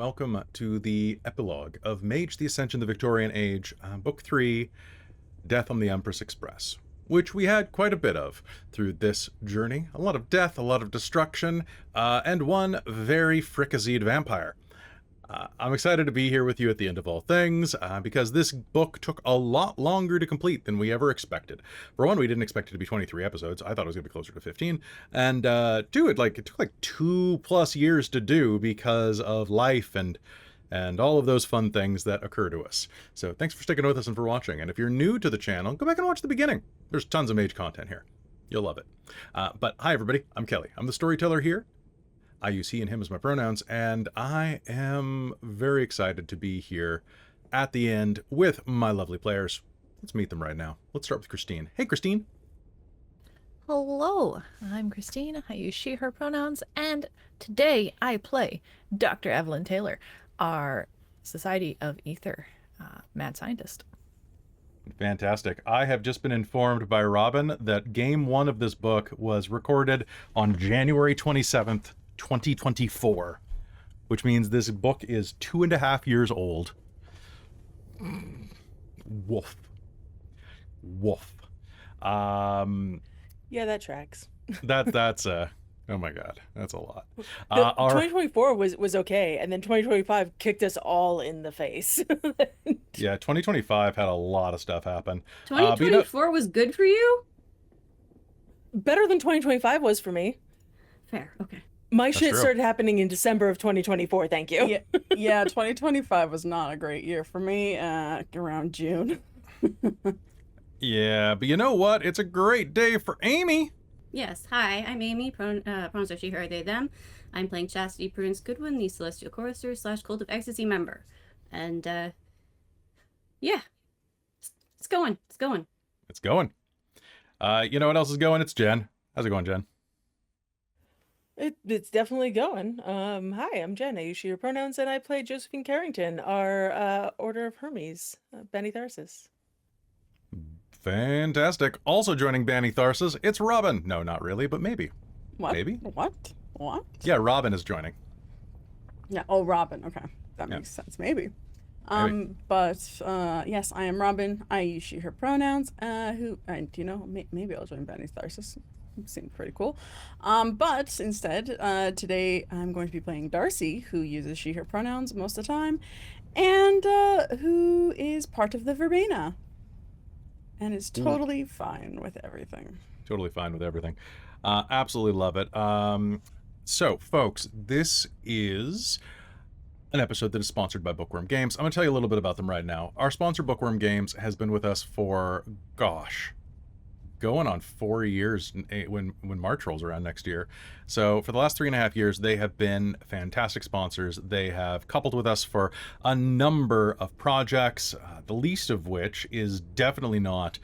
welcome to the epilogue of Mage the Ascension the Victorian Age, Book 3, Death on the Empress Express, which we had quite a bit of through this journey. A lot of death, a lot of destruction, and one very fricasseed vampire. I'm excited to be here with you at the end of all things, because this book took a lot longer to complete than we ever expected. For one, we didn't expect it to be 23 episodes. I thought it was going to be closer to 15. And two, it took like 2+ years to do because of life and all of those fun things that occur to us. So thanks for sticking with us and for watching. And if you're new to the channel, go back and watch the beginning. There's tons of Mage content here. You'll love it. But hi, everybody. I'm Kelly. I'm the storyteller here. I use he and him as my pronouns, and I am very excited to be here at the end with my lovely players. Let's meet them right now. Let's start with Christine. Hey, Christine. Hello, I'm Christine. I use she, her pronouns, and today I play Dr. Evelyn Taylor, our Society of Ether mad scientist. Fantastic. I have just been informed by Robin that game 1 of this book was recorded on January 27th, 2024, which means this book is 2.5 years old. Woof. Woof. Yeah, that tracks. That's oh my god, that's a lot. 2024 was okay, and then 2025 kicked us all in the face. Yeah, 2025 had a lot of stuff happen. 2024 was good for you? Better than 2025 was for me. Fair, okay. My shit started happening in December of 2024, thank you. Yeah, 2025 was not a great year for me, around June. Yeah, but you know what? It's a great day for Amy. Yes, hi, I'm Amy, pronouns are she, her, they, them. I'm playing Chastity, Prudence, Goodwin, the Celestial Chorister / Cult of Ecstasy member. And, yeah, it's going. It's going. You know what else is going? It's Jen. How's it going, Jen? It's definitely going. Hi, I'm Jen. I use she, her pronouns, and I play Josephine Carrington, our Order of Hermes, Benny Tharsis. Fantastic. Also joining Banny Tharsis, it's Robin. No, not really, but maybe. What? Maybe? What? Yeah, Robin is joining. Yeah, oh, Robin. Okay, that makes sense. Maybe. Yes, I am Robin. I use she, her pronouns. Maybe I'll join Benny Tharsis. Seemed pretty cool. But instead, today I'm going to be playing Darcie, who uses she, her pronouns most of the time, and who is part of the Verbena. And is totally fine with everything. Totally fine with everything. Absolutely love it. So, folks, this is an episode that is sponsored by Bookwyrm Games. I'm going to tell you a little bit about them right now. Our sponsor, Bookwyrm Games, has been with us for, going on 4 years when March rolls around next year. So for the last 3.5 years, they have been fantastic sponsors. They have coupled with us for a number of projects, the least of which is definitely not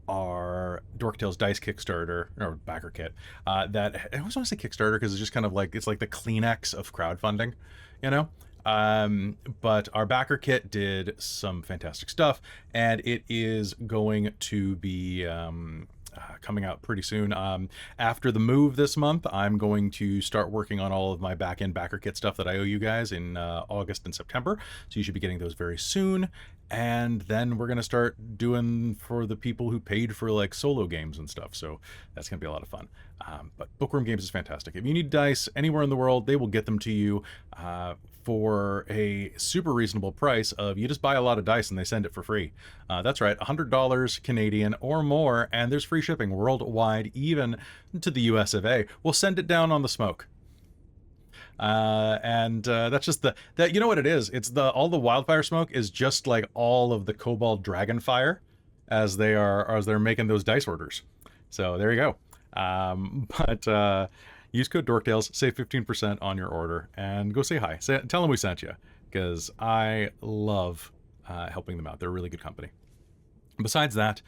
our Dork Tales Dice Kickstarter or backer kit. That I always want to say Kickstarter because it's just kind of like, it's like the Kleenex of crowdfunding, you know? But our backer kit did some fantastic stuff, and it is going to be coming out pretty soon. After the move this month, I'm going to start working on all of my back-end backer kit stuff that I owe you guys in August and September. So you should be getting those very soon. And then we're going to start doing for the people who paid for like solo games and stuff. So that's going to be a lot of fun. But Bookwyrm Games is fantastic. If you need dice anywhere in the world, they will get them to you for a super reasonable price of you just buy a lot of dice and they send it for free. That's right, $100 Canadian or more, and there's free shipping worldwide, even to the US of A. We'll send it down on the smoke. That's just you know what it is? It's all the wildfire smoke is just like all of the Cobalt Dragon fire as they're making those dice orders. So there you go. Use code DorkTales, save 15% on your order, and go say hi. Tell them we sent you, because I love helping them out. They're a really good company. Besides that,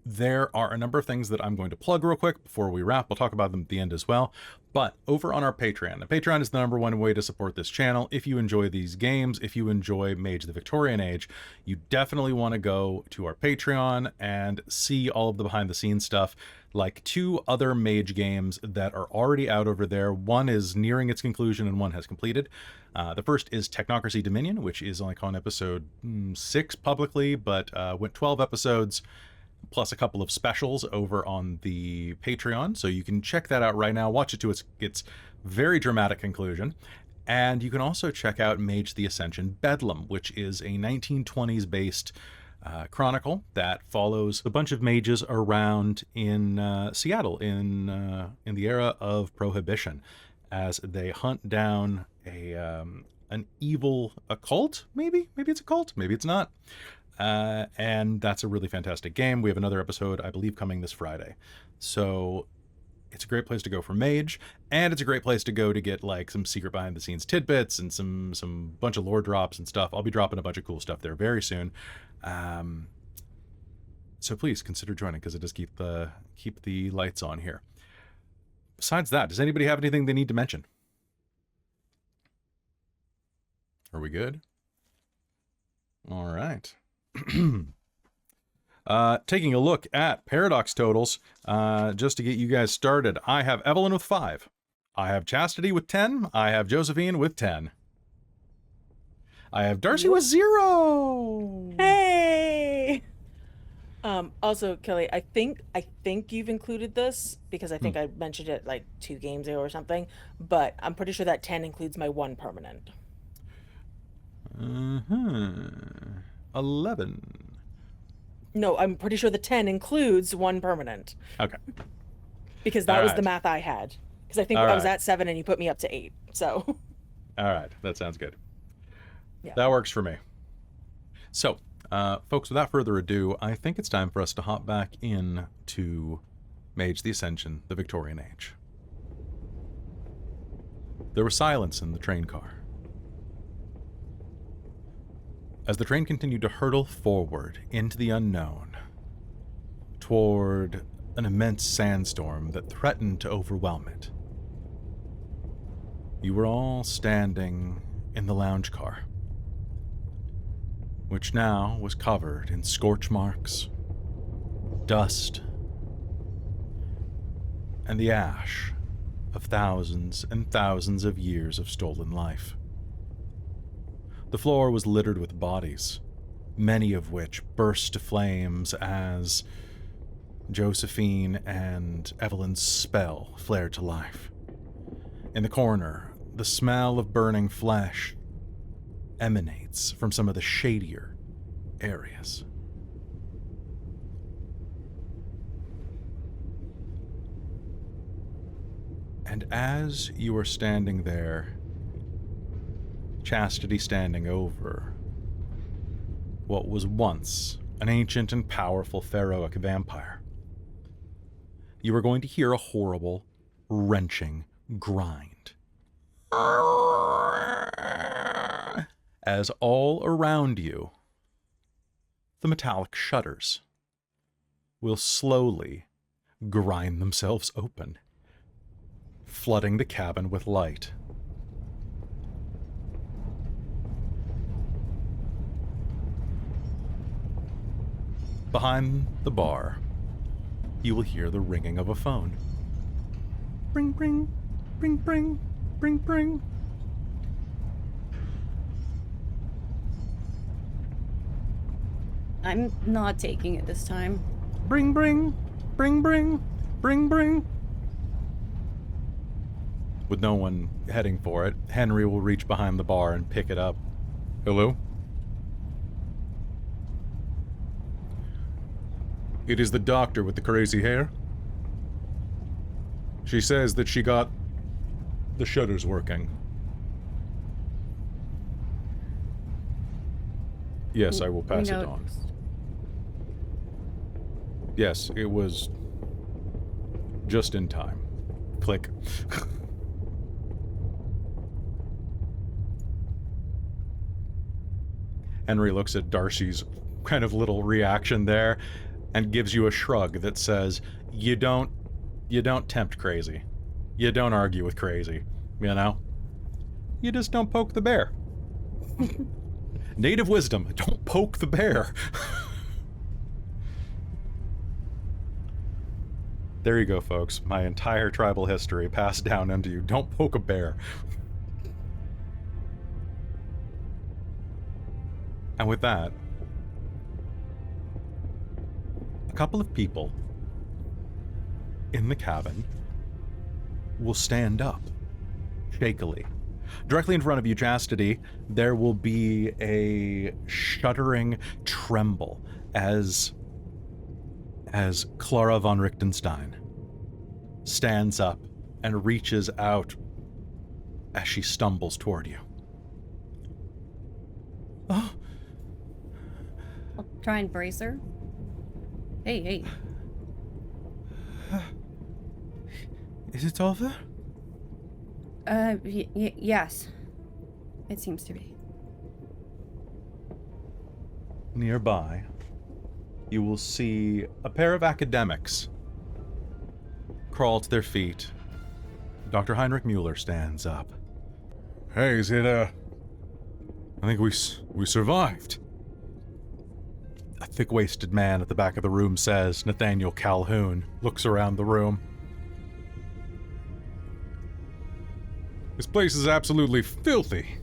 there are a number of things that I'm going to plug real quick before we wrap. We'll talk about them at the end as well. But over on our Patreon, the Patreon is the number one way to support this channel. If you enjoy these games, if you enjoy Mage the Victorian Age, you definitely want to go to our Patreon and see all of the behind the scenes stuff, like 2 other Mage games that are already out over there. One is nearing its conclusion and one has completed. The first is Technocracy Dominion, which is only on episode 6 publicly, but went 12 episodes, plus a couple of specials over on the Patreon. So you can check that out right now. Watch it to its very dramatic conclusion. And you can also check out Mage the Ascension Bedlam, which is a 1920s based chronicle that follows a bunch of mages around in Seattle in the era of Prohibition, as they hunt down an evil occult. Maybe it's a cult, maybe it's not. And that's a really fantastic game. We have another episode, I believe, coming this Friday. So it's a great place to go for Mage, and it's a great place to go to get like some secret behind the scenes tidbits and some bunch of lore drops and stuff. I'll be dropping a bunch of cool stuff there very soon. So please consider joining, because it does keep the lights on here. Besides that, does anybody have anything they need to mention? Are we good? All right. Taking a look at Paradox totals, just to get you guys started. I have Evelyn with 5. I have Chastity with 10. I have Josephine with 10. I have Darcie with 0. Hey! Also, Kelly, I think you've included this because I think I mentioned it like 2 games ago or something, but I'm pretty sure that 10 includes my 1 permanent. 11. No, I'm pretty sure the 10 includes 1 permanent. Okay. Because that was Alright. the math I had. Because I think I was at 7 and you put me up to 8. So. All right, that sounds good. Yeah. That works for me. So, folks, without further ado, I think it's time for us to hop back in to Mage the Ascension, the Victorian Age. There was silence in the train car. As the train continued to hurtle forward into the unknown, toward an immense sandstorm that threatened to overwhelm it, you were all standing in the lounge car, which now was covered in scorch marks, dust, and the ash of thousands and thousands of years of stolen life. The floor was littered with bodies, many of which burst to flames as Josephine and Evelyn's spell flared to life. In the corner, the smell of burning flesh emanates from some of the shadier areas. And as you are standing there, Chastity standing over what was once an ancient and powerful pharaohic vampire, you are going to hear a horrible, wrenching grind. As all around you, the metallic shutters will slowly grind themselves open, flooding the cabin with light. Behind the bar, you will hear the ringing of a phone. Ring, ring, ring, ring, ring, ring. I'm not taking it this time. Bring, bring, bring, bring, bring, bring. With no one heading for it, Henry will reach behind the bar and pick it up. Hello? It is the doctor with the crazy hair. She says that she got the shutters working. Yes, I will pass it on. Yes, it was just in time. Click. Henry looks at Darcie's kind of little reaction there, and gives you a shrug that says, you don't tempt crazy. You don't argue with crazy, you know? You just don't poke the bear. Native wisdom, don't poke the bear. There you go, folks. My entire tribal history passed down into you. Don't poke a bear. And with that, a couple of people in the cabin will stand up, shakily. Directly in front of you, Chastity, there will be a shuddering tremble as Clara von Richtenstein stands up and reaches out as she stumbles toward you. Oh. I'll try and brace her. Hey. Is it over? Yes. It seems to be. Nearby, you will see a pair of academics crawl to their feet. Dr. Heinrich Mueller stands up. Hey, is it, I think we survived. A thick-waisted man at the back of the room says. Nathaniel Calhoun looks around the room. This place is absolutely filthy.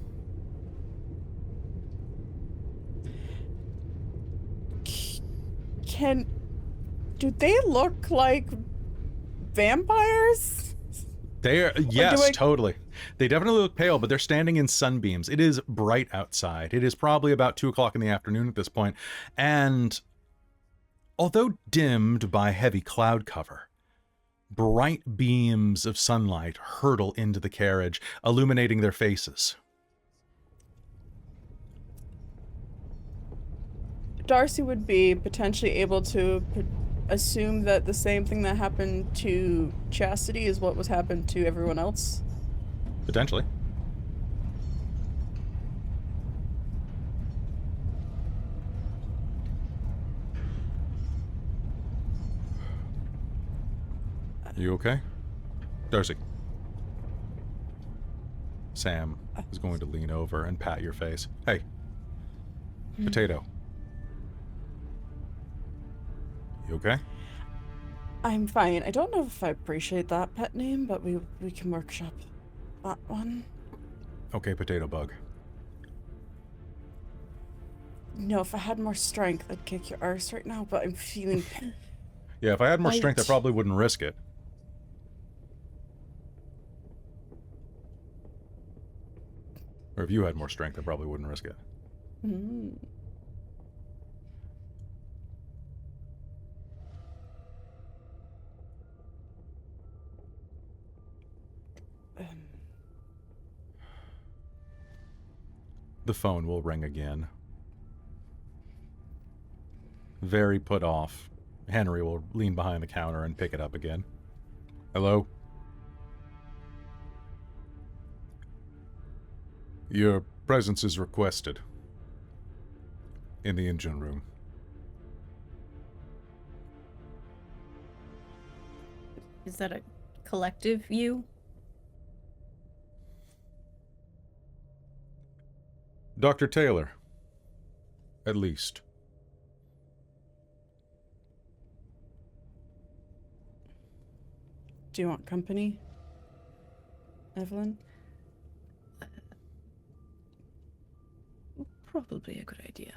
Do they look like vampires? They are, yes, totally. They definitely look pale, but they're standing in sunbeams. It is bright outside. It is probably about 2 o'clock in the afternoon at this point, and although dimmed by heavy cloud cover, bright beams of sunlight hurtle into the carriage, illuminating their faces. Darcie would be potentially able to assume that the same thing that happened to Chastity is what was happened to everyone else. Potentially. You okay? Darcie. Sam is going to lean over and pat your face. Hey. Potato. You okay? I'm fine. I don't know if I appreciate that pet name, but we can workshop that one. Okay, Potato Bug. No, if I had more strength, I'd kick your arse right now, but I'm feeling... Yeah, if I had more strength, I probably wouldn't risk it. Or if you had more strength, I probably wouldn't risk it. Mm. The phone will ring again. Very put off, Henry will lean behind the counter and pick it up again. Hello? Your presence is requested. In the engine room. Is that a collective view? Dr. Taylor. At least. Do you want company, Evelyn? Probably a good idea.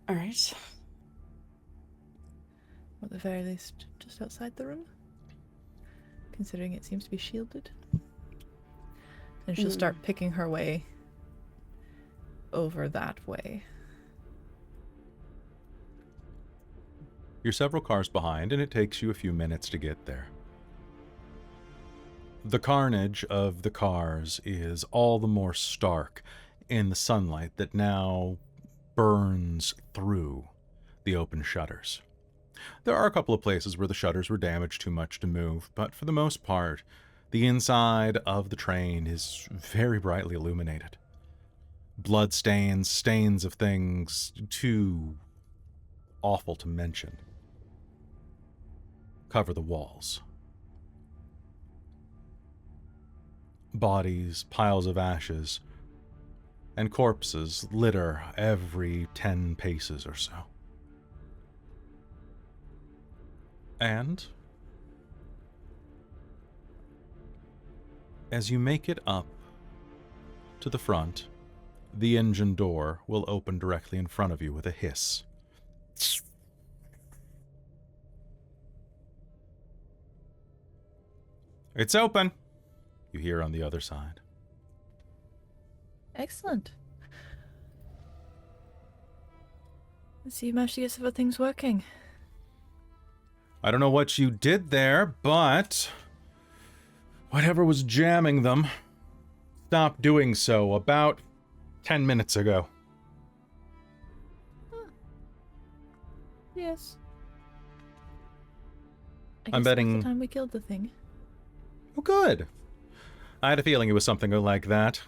All right. Or at the very least, just outside the room. Considering it seems to be shielded. And she'll start picking her way over that way. You're several cars behind, and it takes you a few minutes to get there. The carnage of the cars is all the more stark in the sunlight that now burns through the open shutters. There are a couple of places where the shutters were damaged too much to move, but for the most part, the inside of the train is very brightly illuminated. Blood stains, stains of things too awful to mention cover the walls. Bodies, piles of ashes, and corpses litter every 10 paces or so. And as you make it up to the front, the engine door will open directly in front of you with a hiss. It's open, you hear on the other side. Excellent. Let's see, you managed to get several things working. I don't know what you did there, but whatever was jamming them stopped doing so about 10 minutes ago. Yes. I I'm guess that was betting- the time we killed the thing. Oh, good. I had a feeling it was something like that.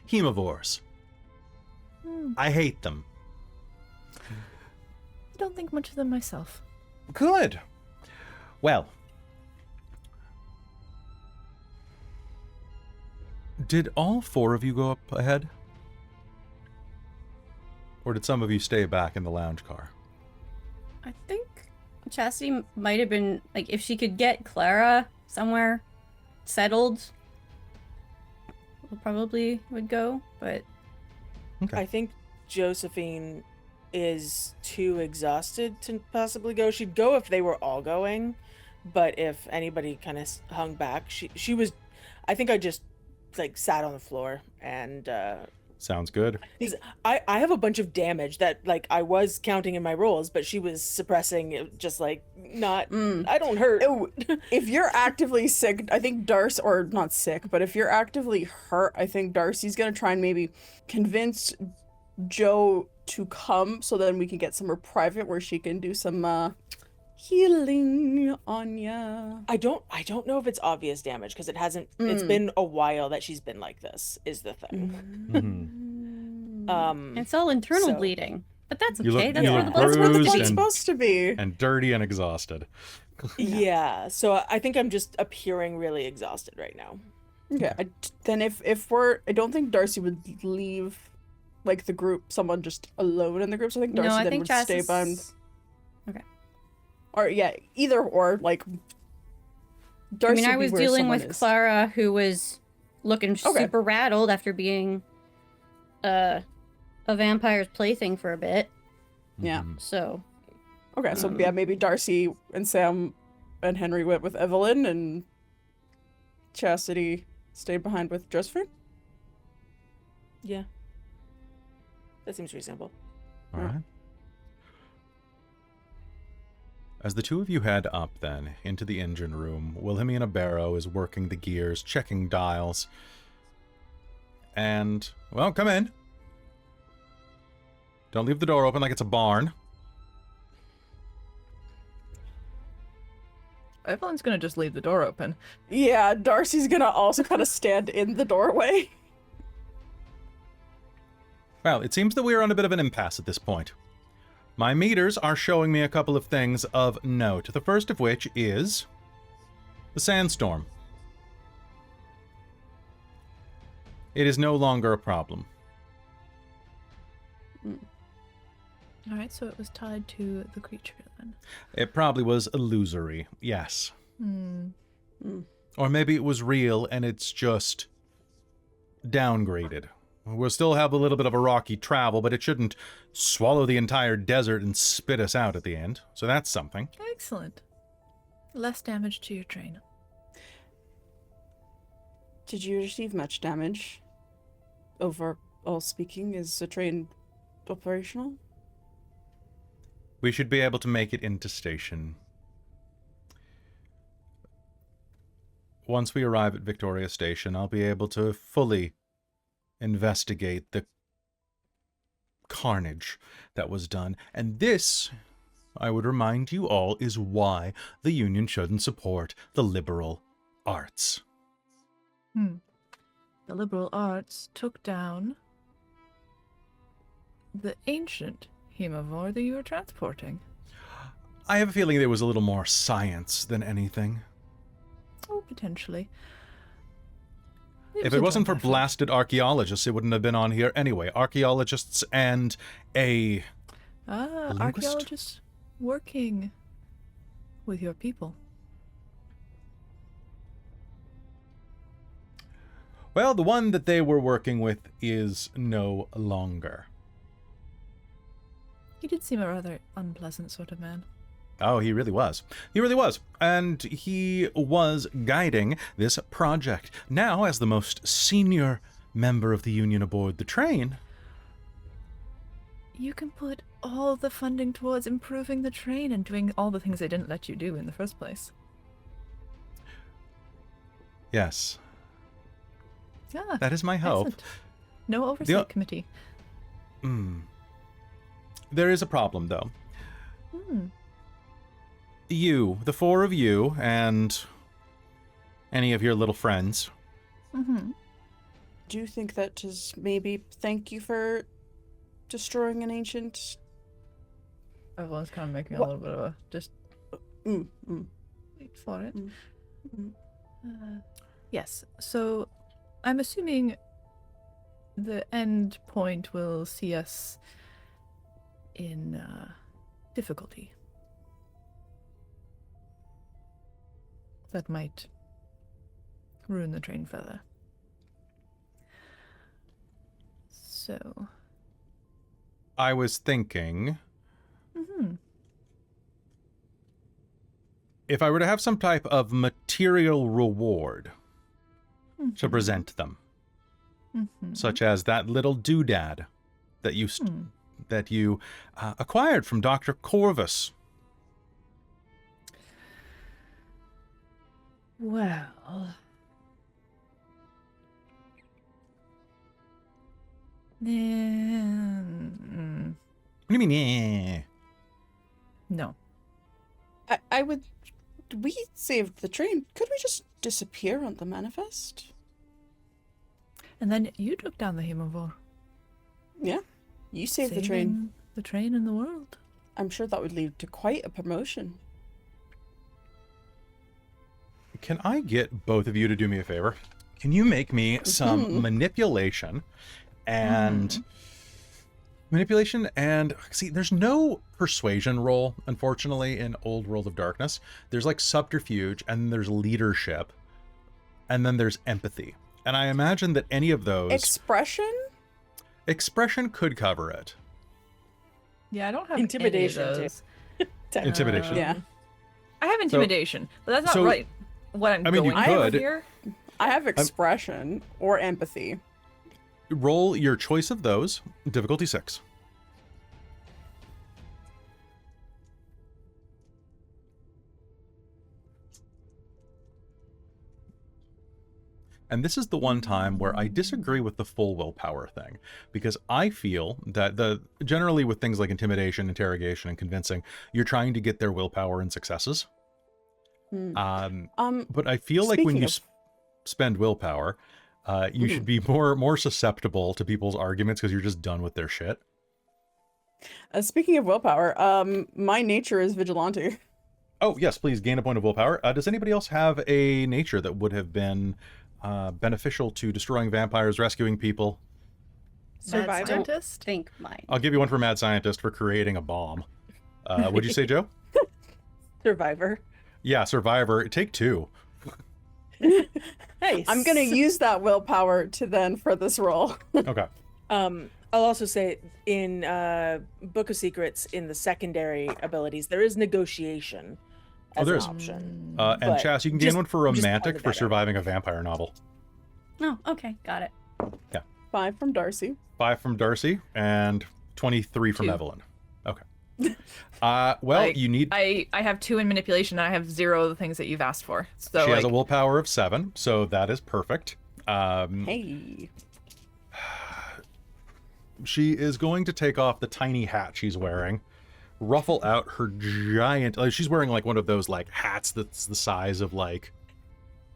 Hemivores. I hate them. I don't think much of them myself. Good. Well, did all 4 of you go up ahead? Or did some of you stay back in the lounge car? I think Chastity might have been, like, if she could get Clara somewhere settled, we probably would go, but... Okay. I think Josephine is too exhausted to possibly go. She'd go if they were all going, but if anybody kind of hung back, she was... I think I just, like, sat on the floor and... Sounds good. I have a bunch of damage that, like, I was counting in my rolls, but she was suppressing it, just, like, not... I don't hurt. If you're actively sick, I think Darcy, or not sick, but if you're actively hurt, I think Darcy's gonna try and maybe convince Joe to come so then we can get somewhere private where she can do some healing on ya. I don't know if it's obvious damage because it hasn't. It's been a while that she's been like this. Is the thing. It's all internal so- bleeding. But that's You okay. look- That's you where look the blood's That's what the bruised blood's and- supposed to be. And dirty and exhausted. Yeah. So I think I'm just appearing really exhausted right now. Okay. Then if we're, I don't think Darcy would leave, like, the group, someone just alone in the group. So I think Darcy No, I then think would Chas stay is- behind. Okay. Or yeah, either or, like. Darcy I mean, I would be was where dealing someone with is. Clara, who was looking Okay. super rattled after being a vampire's plaything for a bit. Yeah. So Okay, so yeah, maybe Darcy and Sam and Henry went with Evelyn, and Chastity stayed behind with Josephine. Yeah. That seems reasonable. All right. As the 2 of you head up, then, into the engine room, Wilhelmina Barrow is working the gears, checking dials. And, well, come in. Don't leave the door open like it's a barn. Evelyn's gonna just leave the door open. Yeah, Darcy's gonna also kind of stand in the doorway. Well, it seems that we are on a bit of an impasse at this point. My meters are showing me a couple of things of note, the first of which is the sandstorm. It is no longer a problem. Alright, so it was tied to the creature then. It probably was illusory, yes. Or maybe it was real and it's just downgraded. We'll still have a little bit of a rocky travel, but it shouldn't swallow the entire desert and spit us out at the end. So that's something. Excellent. Less damage to your train. Did you receive much damage? Overall speaking, is the train operational? We should be able to make it into station. Once we arrive at Victoria Station, I'll be able to fully investigate the carnage that was done. And this, I would remind you all, is why the Union shouldn't support the liberal arts. The the liberal arts took down the ancient hemovore that you were transporting. I have a feeling there was a little more science than anything. Oh, potentially. If it wasn't for blasted archaeologists, it wouldn't have been on here anyway. Archaeologists and a linguist? Archaeologists working with your people. Well, the one that they were working with is no longer. He did seem a rather unpleasant sort of man. Oh, he really was. He really was. And he was guiding this project. Now, as the most senior member of the Union aboard the train... You can put all the funding towards improving the train and doing all the things they didn't let you do in the first place. Yes. Yeah, That is my hope. excellent. No oversight committee. There is a problem, though. Hmm. You, the four of you, and any of your little friends. Mm-hmm. Do you think that is maybe thank you for destroying an ancient... Everyone's kind of making a What- little bit of a just wait for it. Yes. So, I'm assuming the end point will see us in difficulty. That might ruin the train further. So. I was thinking... Mm-hmm. If I were to have some type of material reward to present them, such as that little doodad that you acquired from Dr. Corvus. Well. What do you mean? Eh? No. I would... We saved the train. Could we just disappear on the manifest? And then you took down the hemovore. Yeah. You saved the train. Saving the train in the world. I'm sure that would lead to quite a promotion. Can I get both of you to do me a favor? Can you make me some manipulation and... Manipulation and... See, there's no persuasion roll, unfortunately, in Old World of Darkness. There's like subterfuge, and there's leadership, and then there's empathy. And I imagine that any of those... Expression? Expression could cover it. Yeah, I don't have Intimidation, any of too. those. Intimidation. Yeah. I have intimidation, but that's not so- right. What I'm I mean, you going could. for here. I have expression or empathy. Roll your choice of those. Difficulty 6. And this is the one time where I disagree with the full willpower thing, because I feel that generally with things like intimidation, interrogation, and convincing, you're trying to get their willpower and successes. But I feel like when speaking you of- spend willpower, you should be more susceptible to people's arguments because you're just done with their shit. Speaking of willpower, my nature is vigilante. Oh, yes, please gain a point of willpower. Does anybody else have a nature that would have been beneficial to destroying vampires, rescuing people? Mad Survival. scientist. Think mine. I'll give you one for Mad Scientist for creating a bomb. What'd you say, Joe? Survivor. Yeah, Survivor. Take 2. Nice. I'm gonna use that willpower to then for this roll. Okay. I'll also say in Book of Secrets, in the secondary abilities, there is negotiation as there an is. option. And But Chas, you can gain just- one for just Romantic pointed for that out. surviving a vampire novel. Oh, okay, got it. 5 from Darcie. 5 from Darcie and 23 from 2. Evelyn. Okay. Well, you need... I have 2 in manipulation, and I have 0 of the things that you've asked for. So she has a like, willpower of 7, so that is perfect. Hey. She is going to take off the tiny hat she's wearing, ruffle out her giant... Like, she's wearing like one of those like hats that's the size of like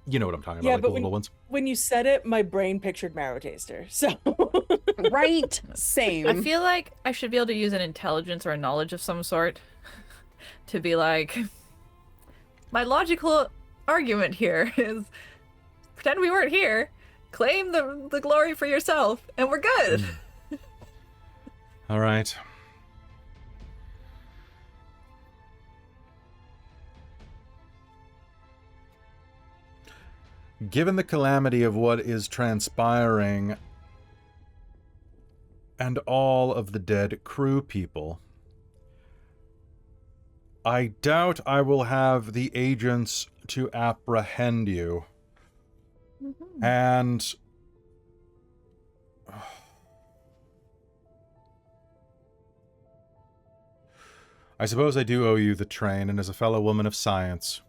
You know what I'm talking Yeah, about, like but the little ones. when you said it, my brain pictured Marrow Taster. So Right? Same. I feel like I should be able to use an intelligence or a knowledge of some sort to be like, my logical argument here is pretend we weren't here, claim the glory for yourself, and we're good. All right. Given the calamity of what is transpiring and all of the dead crew people, I doubt I will have the agents to apprehend you. And I suppose I do owe you the train, and as a fellow woman of science,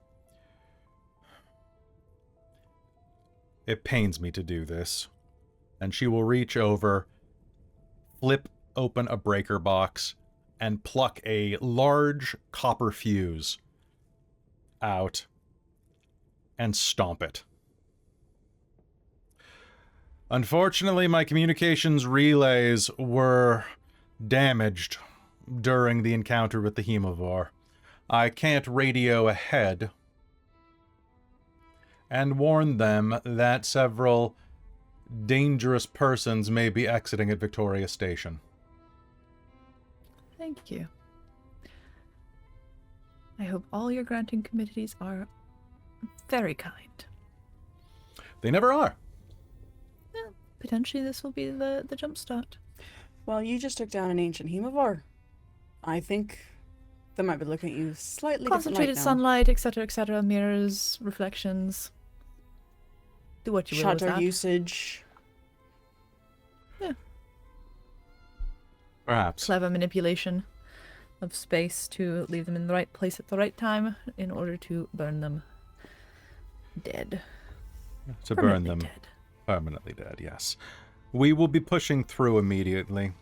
it pains me to do this. And she will reach over, flip open a breaker box, and pluck a large copper fuse out and stomp it. Unfortunately, my communications relays were damaged during the encounter with the Hemivore. I can't radio ahead and warn them that several dangerous persons may be exiting at Victoria Station. Thank you. I hope all your granting committees are very kind. They never are. Well, potentially this will be the jump start. Well, you just took down an ancient Hemivore. I think they might be looking at you slightly Concentrated different sunlight, etc., mirrors, reflections. Do what you will with Shutter that. usage. Yeah. Perhaps. Clever manipulation of space to leave them in the right place at the right time in order to burn them dead. To burn Permanently them dead. permanently dead, yes. We will be pushing through immediately.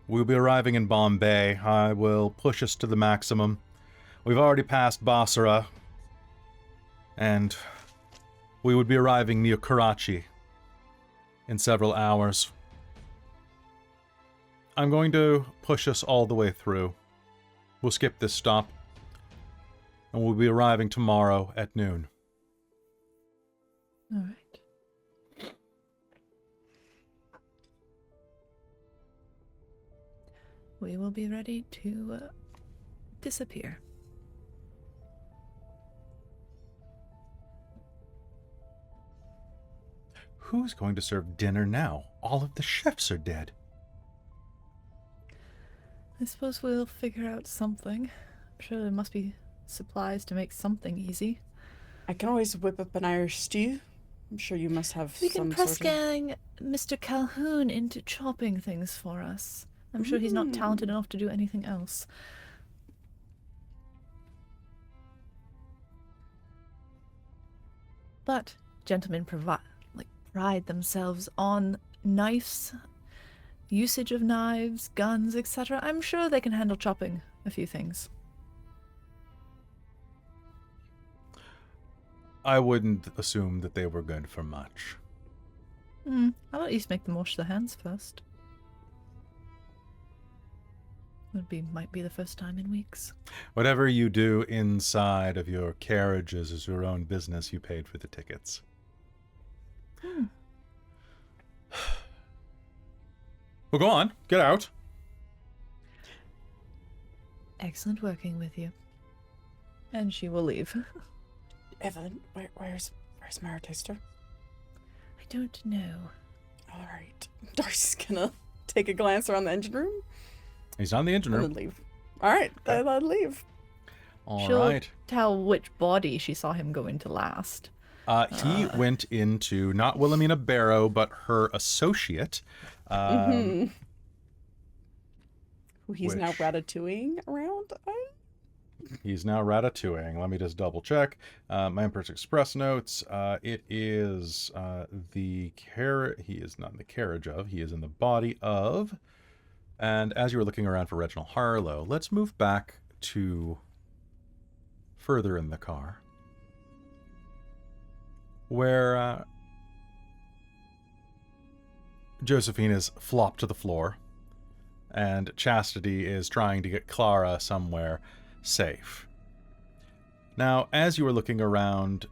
We'll be arriving in Bombay. I will push us to the maximum. We've already passed Basra, and we would be arriving near Karachi in several hours. I'm going to push us all the way through. We'll skip this stop, and we'll be arriving tomorrow at noon. All right. We will be ready to disappear. Who's going to serve dinner now? All of the chefs are dead. I suppose we'll figure out something. I'm sure there must be supplies to make something easy. I can always whip up an Irish stew. I'm sure you must have We can some press sort of... gang Mr. Calhoun into chopping things for us. I'm sure he's not talented enough to do anything else. But gentlemen pride themselves on knives, usage of knives, guns, etc. I'm sure they can handle chopping a few things. I wouldn't assume that they were good for much. I'll at least make them wash their hands first. Might be the first time in weeks. Whatever you do inside of your carriages is your own business. You paid for the tickets. Well, go on. Get out. Excellent working with you. And she will leave. Evelyn, where's Mara Taster? I don't know. All right. Darcy's gonna take a glance around the engine room He's not in the engine and room. then leave. All right, then I'll leave. All She'll right. tell which body she saw him go into last. He went into not Wilhelmina Barrow, but her associate. Who he's now which- ratatouilleing around? He's now ratatouilleing. Let me just double check. My Emperor's Express notes. It is he is not in the carriage of, he is in the body of. And as you were looking around for Reginald Harlow, let's move back to further in the car, where Josephine is flopped to the floor, and Chastity is trying to get Clara somewhere safe. Now, as you are looking around,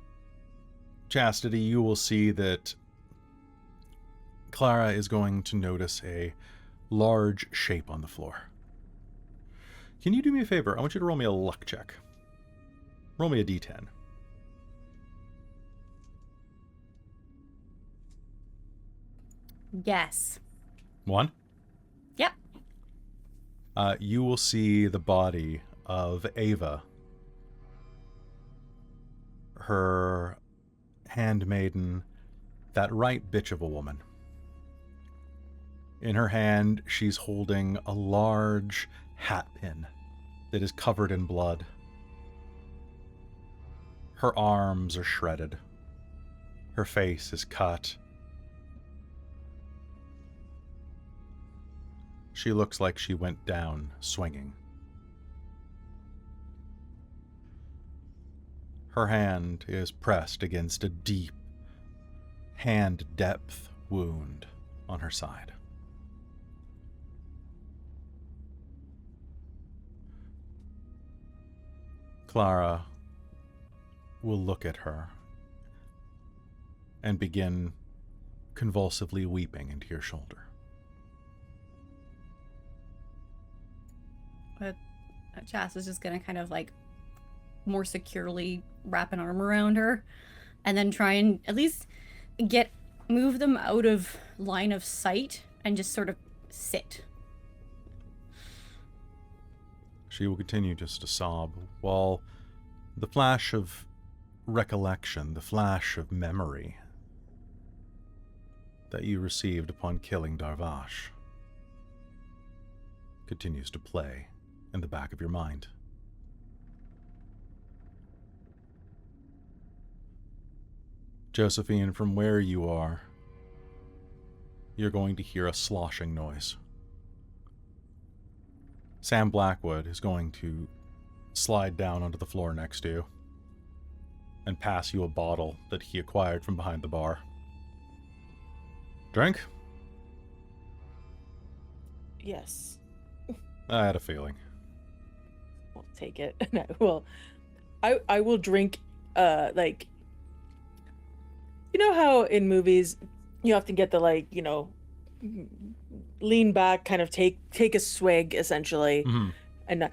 Chastity, you will see that Clara is going to notice a large shape on the floor. Can you do me a favor? I want you to roll me a luck check. Roll me a d10. Yes. 1? Yep. You will see the body of Ava, her handmaiden, that right bitch of a woman. In her hand, she's holding a large hat pin that is covered in blood. Her arms are shredded. Her face is cut. She looks like she went down swinging. Her hand is pressed against a deep, hand-depth wound on her side. Clara will look at her and begin convulsively weeping into your shoulder. Chas is just gonna kind of like more securely wrap an arm around her and then try and at least move them out of line of sight and just sort of sit. She will continue just to sob while the flash of recollection, the flash of memory that you received upon killing Darvash continues to play in the back of your mind. Josephine, from where you are, you're going to hear a sloshing noise. Sam Blackwood is going to slide down onto the floor next to you and pass you a bottle that he acquired from behind the bar. Drink? Yes. I had a feeling. I'll take it. And I will drink, like, you know how in movies you have to get the, like, you know, lean back, kind of take a swig, essentially. Mm-hmm. And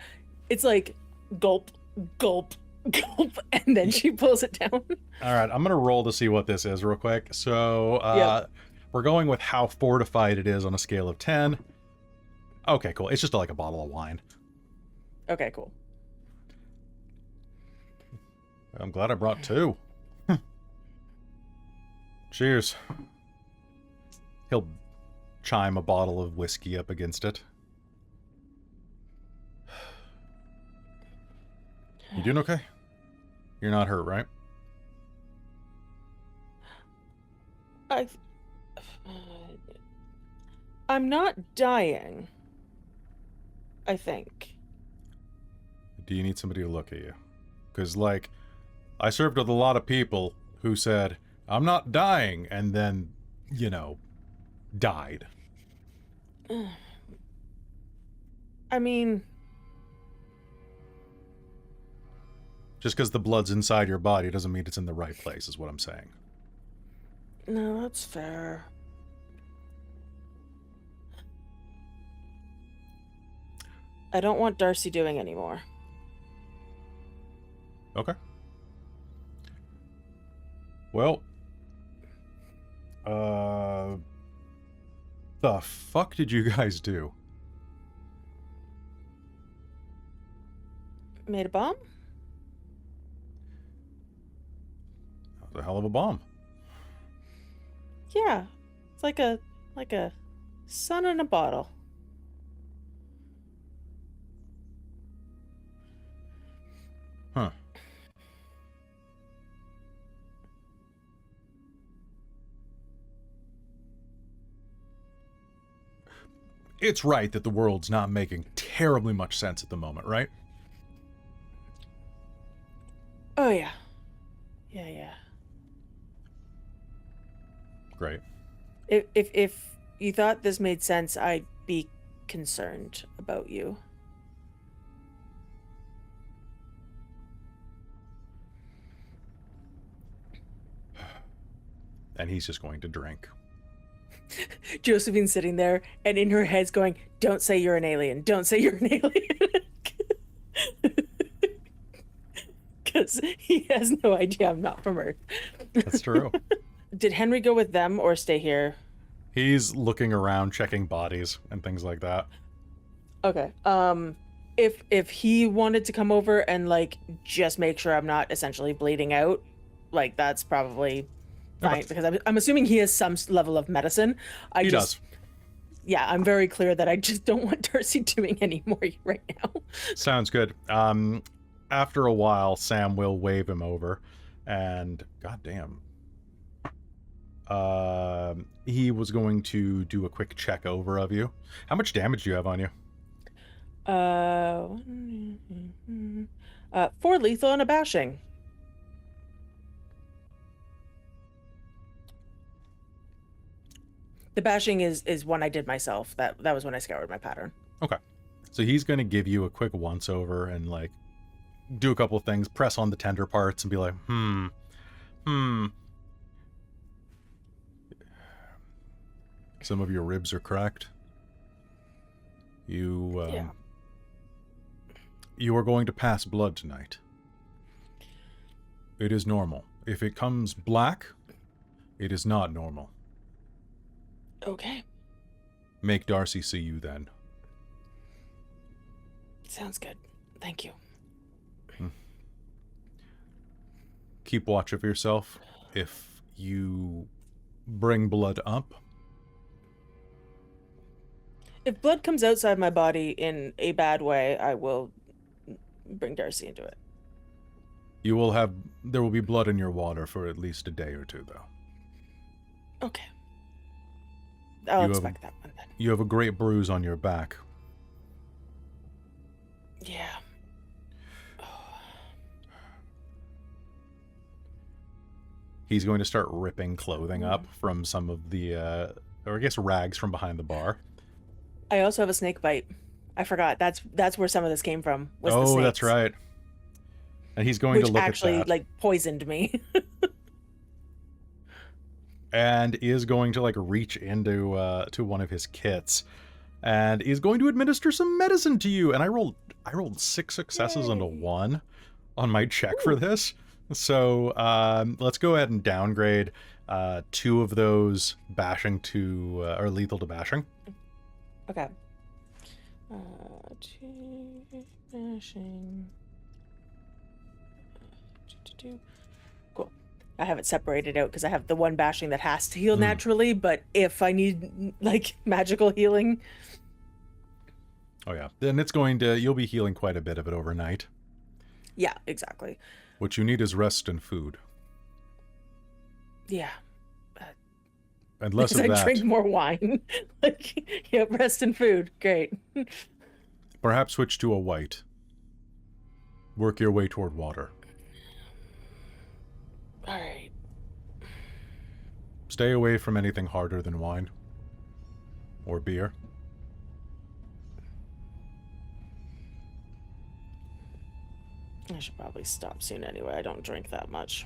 it's like gulp, gulp, gulp, and then she pulls it down. All right, I'm going to roll to see what this is real quick. So, We're going with how fortified it is on a scale of 10. Okay, cool. It's just like a bottle of wine. Okay, cool. I'm glad I brought 2. Cheers. He'll chime a bottle of whiskey up against it. You doing okay? You're not hurt, right? I'm not dying, I think. Do you need somebody to look at you? Because, like, I served with a lot of people who said, I'm not dying, and then, you know, died. I mean... Just because the blood's inside your body doesn't mean it's in the right place, is what I'm saying. No, that's fair. I don't want Darcie doing anymore. Okay. Well, the fuck did you guys do? Made a bomb? That was a hell of a bomb. Yeah. It's like a sun in a bottle. Huh. It's right that the world's not making terribly much sense at the moment, right? great. If you thought this made sense, I'd be concerned about you. And he's just going to drink. Josephine's sitting there, and in her head's going, "Don't say you're an alien. Don't say you're an alien." Because he has no idea I'm not from Earth. That's true. Did Henry go with them or stay here? He's looking around, checking bodies and things like that. Okay. If he wanted to come over and like just make sure I'm not essentially bleeding out, like that's probably fine, Okay. because I'm assuming he has some level of medicine. He does. Yeah, I'm very clear that I just don't want Darcie doing any more right now. Sounds good. After a while, Sam will wave him over, and goddamn, he was going to do a quick check over of you. How much damage do you have on you? 4 lethal and a bashing. The bashing is one I did myself. That was when I scoured my pattern. Okay. So he's going to give you a quick once over and like do a couple of things, press on the tender parts and be like, some of your ribs are cracked. You are going to pass blood tonight. It is normal. If it comes black, it is not normal. Okay. Make Darcie see you then. Sounds good. Thank you. Keep watch of yourself. If you bring blood up, If blood comes outside my body in a bad way, I will bring Darcie into it. there will be blood in your water for at least a day or two, though. Okay. I'll expect that one then. You have a great bruise on your back. Yeah. He's going to start ripping clothing up from some of the, or I guess rags from behind the bar. I also have a snake bite. I forgot. That's where some of this came from. Was the Oh, snakes, that's right. And he's going to look actually at that. like poisoned me. And is going to like reach into to one of his kits and is going to administer some medicine to you. And I rolled 6 successes and a 1 on my check for this. So let's go ahead and downgrade 2 of those bashing to or lethal to bashing. Okay. 2 bashing. 2. Cool. I have it separated out because I have the 1 bashing that has to heal naturally, but if I need like magical healing. Oh yeah. Then you'll be healing quite a bit of it overnight. Yeah, exactly. What you need is rest and food. Yeah. And less Because of I that. drink more wine. Like, yeah, rest and food. Great. Perhaps switch to a white. Work your way toward water. All right. Stay away from anything harder than wine. Or beer. I should probably stop soon anyway. I don't drink that much.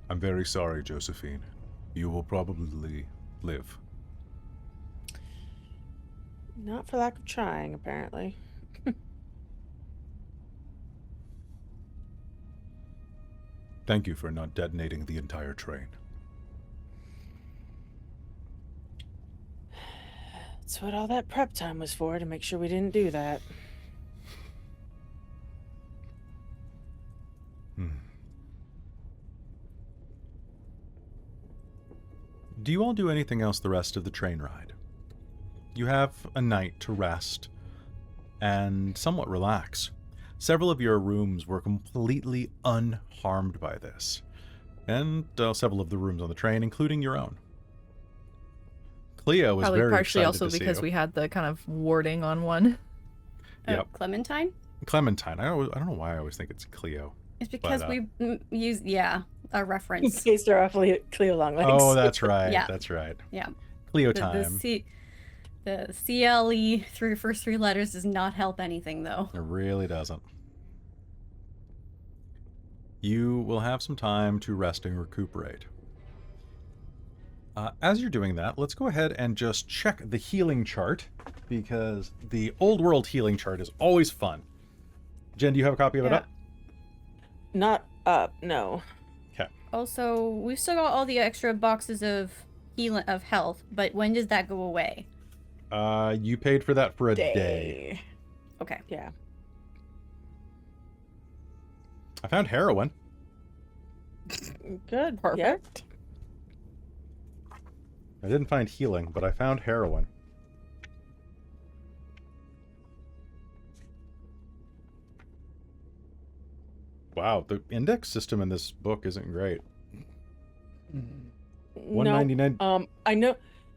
I'm very sorry, Josephine. You will probably live. Not for lack of trying, apparently. Thank you for not detonating the entire train. That's what all that prep time was for, to make sure we didn't do that. Do you all do anything else the rest of the train ride? You have a night to rest and somewhat relax. Several of your rooms were completely unharmed by this, and several of the rooms on the train, including your own. Cleo was Probably very partially excited also to see because you. we had the kind of warding on one. Yep. Clementine? Clementine. I don't know why I always think it's Cleo. It's because But, we use a reference. Based off Cleo Longlegs. Oh, that's right. Yeah. That's right. Yeah. Cleo The, time. the CLE through first three letters does not help anything, though. It really doesn't. You will have some time to rest and recuperate. As you're doing that, let's go ahead and just check the healing chart, because the old world healing chart is always fun. Jen, do you have a copy of it Yeah. up? Not up, no. Okay. Also, we've still got all the extra boxes of health, but when does that go away? You paid for that for a day. Okay. Yeah. I found heroin. Good. Perfect. I didn't find healing, but I found heroin. Wow, the index system in this book isn't great. Yeah. 199. No,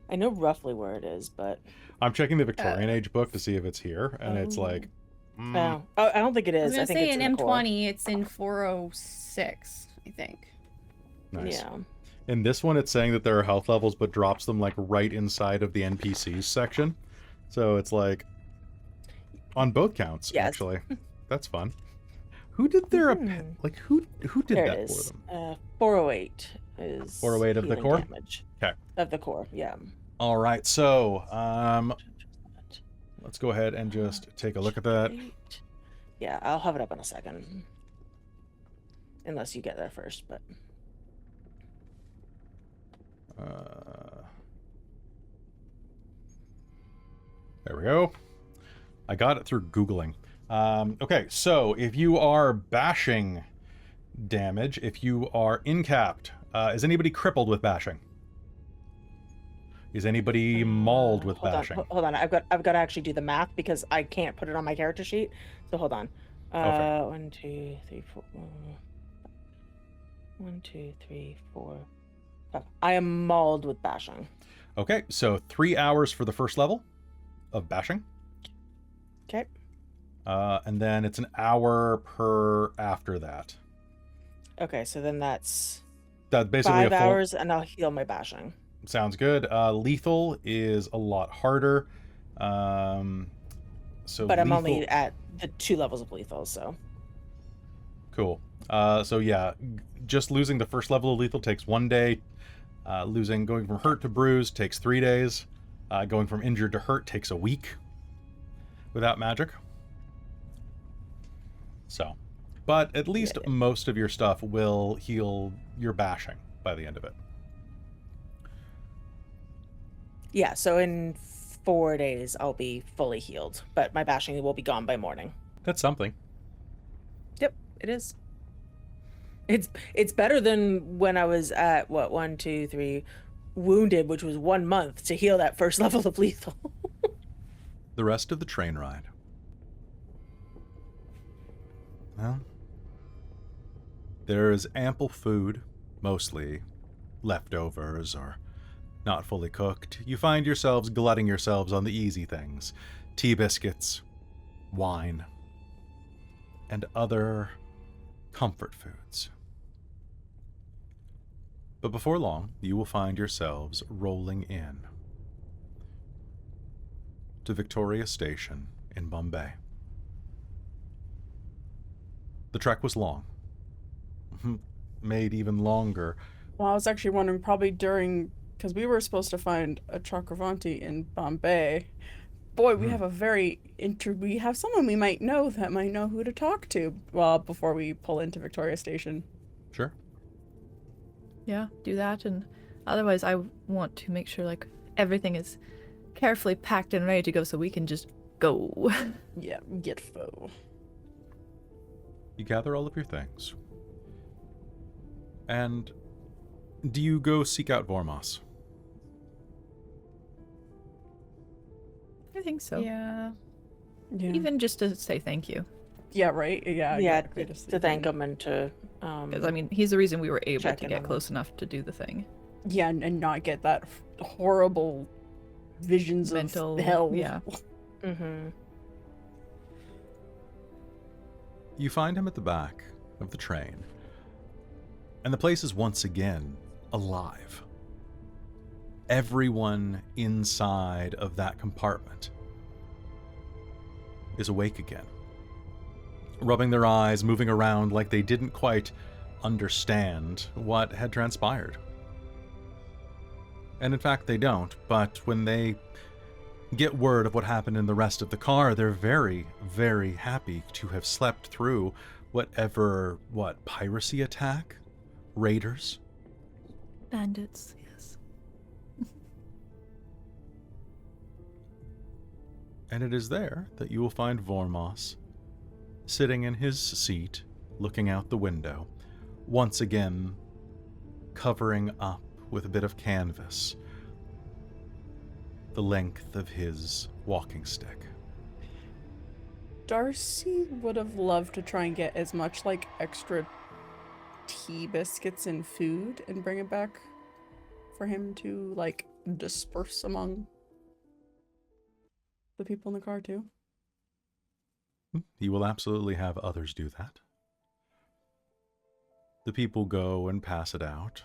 I know roughly where it is, but I'm checking the Victorian Age book to see if it's here, and it's like, oh, I don't think it I is. was gonna I think say it's in in the core. M20, it's in 406, I think. nice. Yeah. In this one, it's saying that there are health levels, but drops them like right inside of the NPCs section. So it's like on both counts. Yes. Actually, that's fun. Who did their like who did There that it for is. them? 408 is 408 of the healing core? damage. Okay. Of the core, yeah. All right, so let's go ahead and just take a look at that. Yeah, I'll have it up in a second. Unless you get there first, but There we go. I got it through Googling. Okay, so if you are bashing damage, if you are incapped, is anybody crippled with bashing? Is anybody mauled with hold bashing? on, hold on. I've got to actually do the math because I can't put it on my character sheet. So hold on. Okay. 1, 2, 3, 4. 1, 2, 3, 4. 5. I am mauled with bashing. Okay, so 3 hours for the first level of bashing. Okay. And then it's an hour per after that. Okay, so then that's That's basically 5 a full... hours, and I'll heal my bashing. Sounds good. Lethal is a lot harder. So But I'm lethal... only at the 2 levels of lethal, so. Cool. So yeah, just losing the first level of lethal takes 1 day. Going from hurt to bruised takes 3 days. Going from injured to hurt takes a week without magic. So, but at least most of your stuff will heal your bashing by the end of it. Yeah, so in 4 days I'll be fully healed, but my bashing will be gone by morning. That's something. Yep, it is. It's better than when I was at 1, 2, 3 wounded, which was 1 month to heal that first level of lethal. The rest of the train ride. Well, there is ample food, mostly leftovers or not fully cooked. You find yourselves glutting yourselves on the easy things: tea biscuits, wine, and other comfort foods. But before long, you will find yourselves rolling in to Victoria Station in Bombay. The trek was long, made even longer. Well, I was actually wondering, probably during, because we were supposed to find a Chakravanti in Bombay. Boy, we have we have someone we might know that might know who to talk to. Well, before we pull into Victoria Station. Sure. Yeah, do that, and otherwise I want to make sure like everything is carefully packed and ready to go so we can just go. Yeah, get foe. You gather all of your things. And do you go seek out Vormos? I think so. Yeah. Yeah. Even just to say thank you. Yeah, right? Yeah. Yeah, exactly, just to thank him and to Because, I mean, he's the reason we were able check to in get on close enough to do the thing. Yeah, and not get that horrible visions Mental, of hell. yeah. Mm-hmm. You find him at the back of the train, and the place is once again alive. Everyone inside of that compartment is awake again, rubbing their eyes, moving around like they didn't quite understand what had transpired. And in fact, they don't, but when they get word of what happened in the rest of the car, they're very, very happy to have slept through whatever, piracy attack? Raiders? Bandits, yes. And it is there that you will find Vormos, sitting in his seat, looking out the window, once again covering up with a bit of canvas the length of his walking stick. Darcie would have loved to try and get as much like extra tea biscuits and food and bring it back for him to like disperse among the people in the car too. He will absolutely have others do that. The people go and pass it out.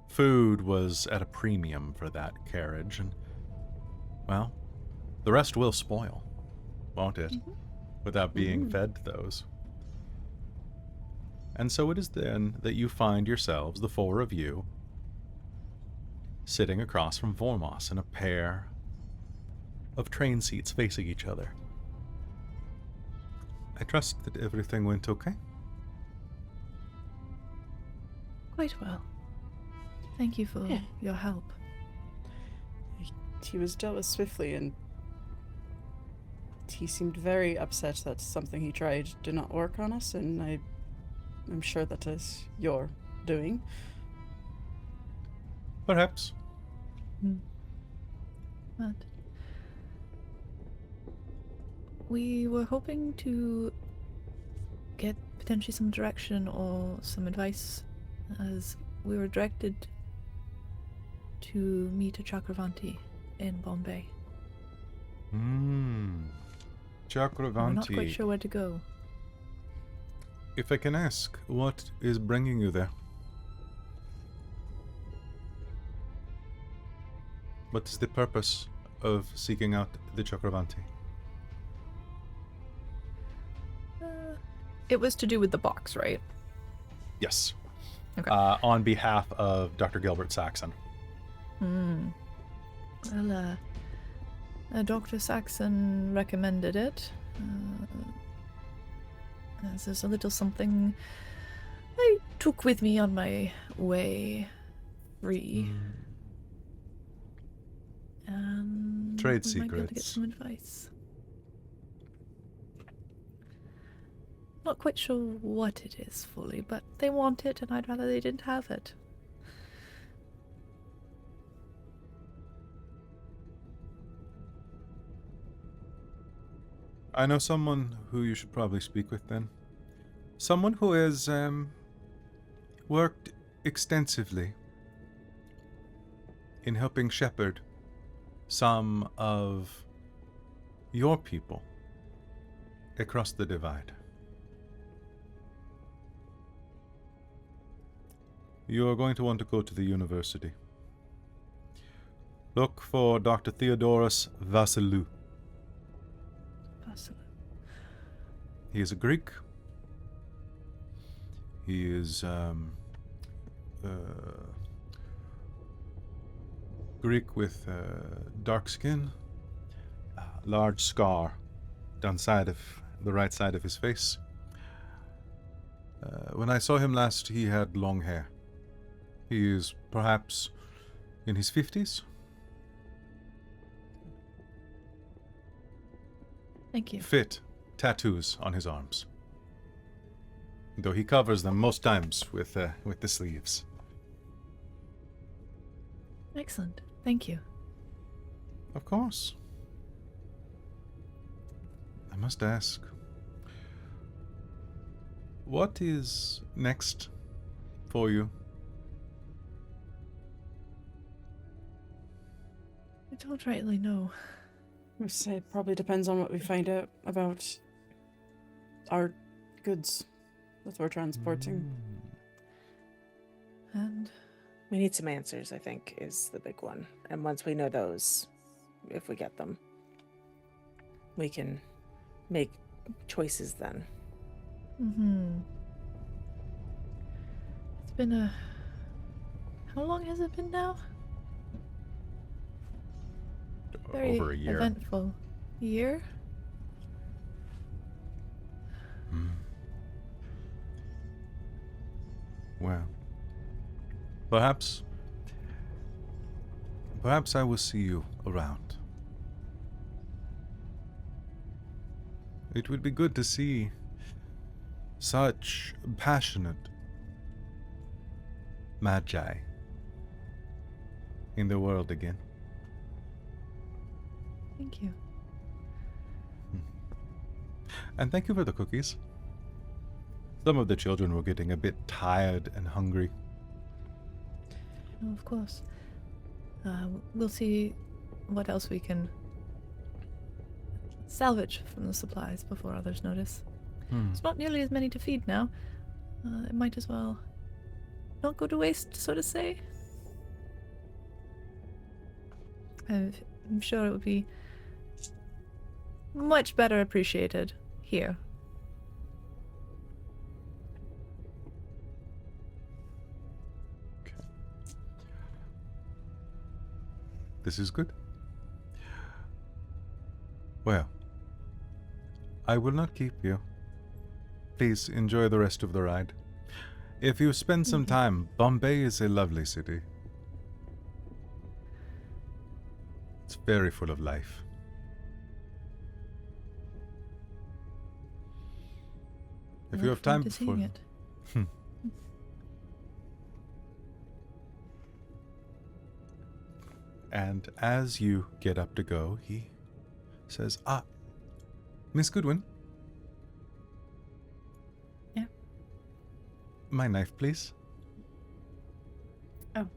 Food was at a premium for that carriage, and, well, the rest will spoil, won't it? Without being fed those. And so it is then that you find yourselves, the four of you, sitting across from Vormos in a pair of train seats facing each other. I trust that everything went okay? Quite well. Thank you for your help. He was dealt with swiftly, and he seemed very upset that something he tried did not work on us, and I'm sure that is your doing. Perhaps. But we were hoping to get potentially some direction or some advice, as we were directed to meet a Chakravanti in Bombay. Chakravanti. We're not quite sure where to go. If I can ask, what is bringing you there? What is the purpose of seeking out the Chakravanti? It was to do with the box, right? Yes. Okay. On behalf of Dr. Gilbert Saxon. Well, Dr. Saxon recommended it. As there's a little something I took with me on my way free. Trade we might be able to get secrets. some advice. Not quite sure what it is fully, but they want it, and I'd rather they didn't have it. I know someone who you should probably speak with then. Someone who has worked extensively in helping shepherd some of your people across the divide. You are going to want to go to the university. Look for Dr. Theodorus Vassilou. He is a Greek. He is Greek with dark skin, large scar down the right side of his face. When I saw him last, he had long hair. He is perhaps in his 50s. Thank you. Fit tattoos on his arms, though he covers them most times with the sleeves. Excellent. Thank you. Of course. I must ask, what is next for you? I don't rightly know. I would say it probably depends on what we find out about our goods that we're transporting. And We need some answers, I think, is the big one. And once we know those, if we get them, we can make choices then. It's been a... How long has it been now? Very Over a year. eventful year. Well, perhaps I will see you around. It would be good to see such passionate magi in the world again. Thank you. And thank you for the cookies. Some of the children were getting a bit tired and hungry. Oh, of course. We'll see what else we can salvage from the supplies before others notice. It's not nearly as many to feed now. It might as well not go to waste, so to say. I'm sure it would be much better appreciated here. This is good. Well, I will not keep you. Please enjoy the rest of the ride. If you spend some time, Bombay is a lovely city. It's very full of life. If you have time before... it. And as you get up to go, he says, Miss Goodwin? Yeah? My knife, please. Oh,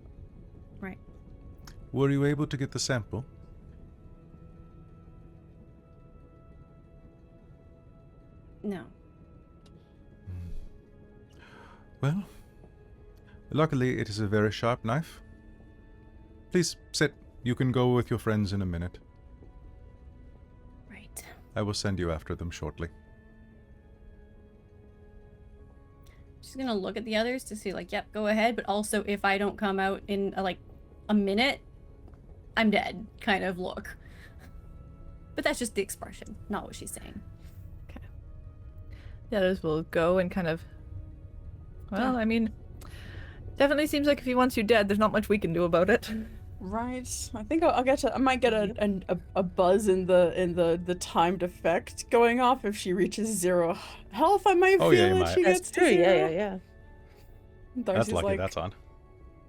right. Were you able to get the sample? No. Well, luckily it is a very sharp knife. Please sit. You can go with your friends in a minute. Right. I will send you after them shortly. She's gonna look at the others to see, like, yep, go ahead, but also if I don't come out in, a minute, I'm dead kind of look. But that's just the expression, not what she's saying. Okay. The others will go and kind of... Well, I mean... Definitely seems like if he wants you dead, there's not much we can do about it. Right. I think I'll get to. I might get a buzz in the timed effect going off if she reaches 0 health. I might feel you it. might. She That's gets to true. 0. Yeah. Darcy's That's lucky like, that's on.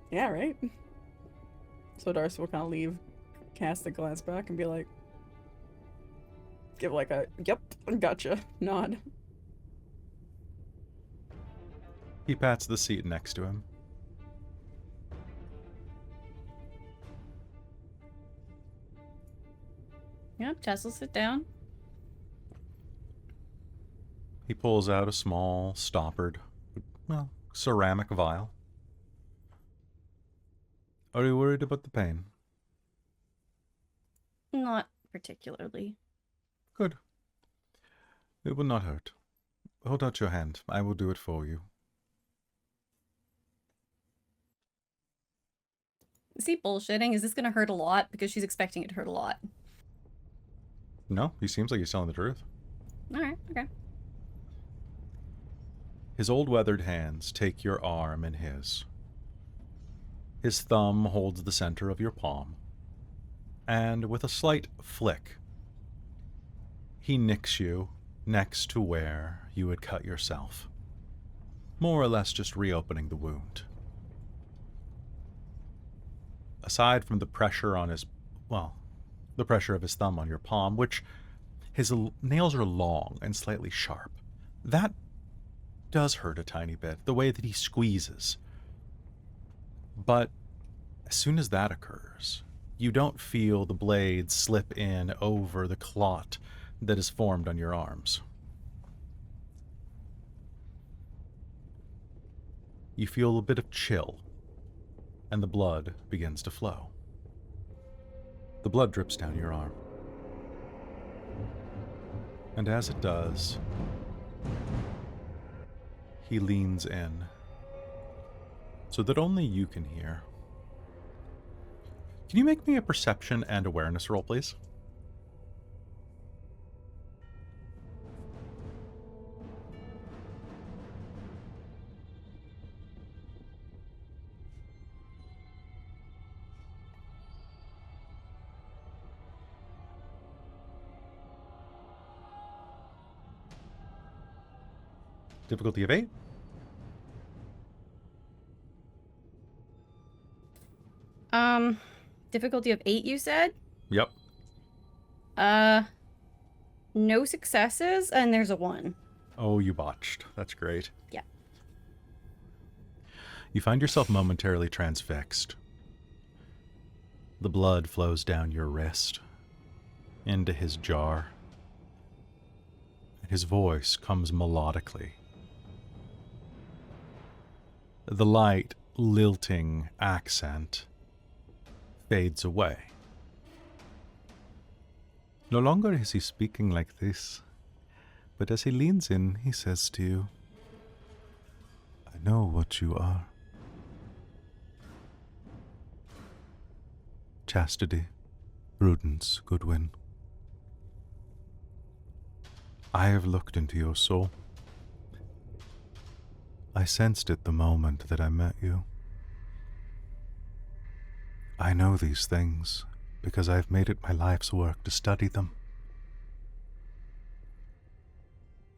yeah, right. So Darcy will kind of leave, cast a glance back, and be like, give like a yep, gotcha nod. He pats the seat next to him. Yep, Tess will sit down. He pulls out a small, stoppered, ceramic vial. Are you worried about the pain? Not particularly. Good. It will not hurt. Hold out your hand. I will do it for you. Is he bullshitting? Is this gonna hurt a lot? Because she's expecting it to hurt a lot. No, he seems like he's telling the truth. Alright, okay. His old weathered hands take your arm in his. His thumb holds the center of your palm. And with a slight flick, he nicks you next to where you had cut yourself. More or less just reopening the wound. Aside from the pressure on his, the pressure of his thumb on your palm, which his nails are long and slightly sharp. That does hurt a tiny bit, the way that he squeezes. But as soon as that occurs, you don't feel the blade slip in over the clot that is formed on your arms. you feel a bit of chill, and the blood begins to flow. The blood drips down your arm. And as it does, he leans in so that only you can hear. Can you make me a perception and awareness roll, please? Difficulty of 8. Difficulty of 8, you said? Yep. No successes, and there's a 1. Oh, you botched. That's great. Yeah. You find yourself momentarily transfixed. The blood flows down your wrist, into his jar. And his voice comes melodically. The light, lilting accent fades away. No longer is he speaking like this, but as he leans in, he says to you, I know what you are. Chastity, Prudence, Goodwin. I have looked into your soul. I sensed it the moment that I met you. I know these things because I've made it my life's work to study them.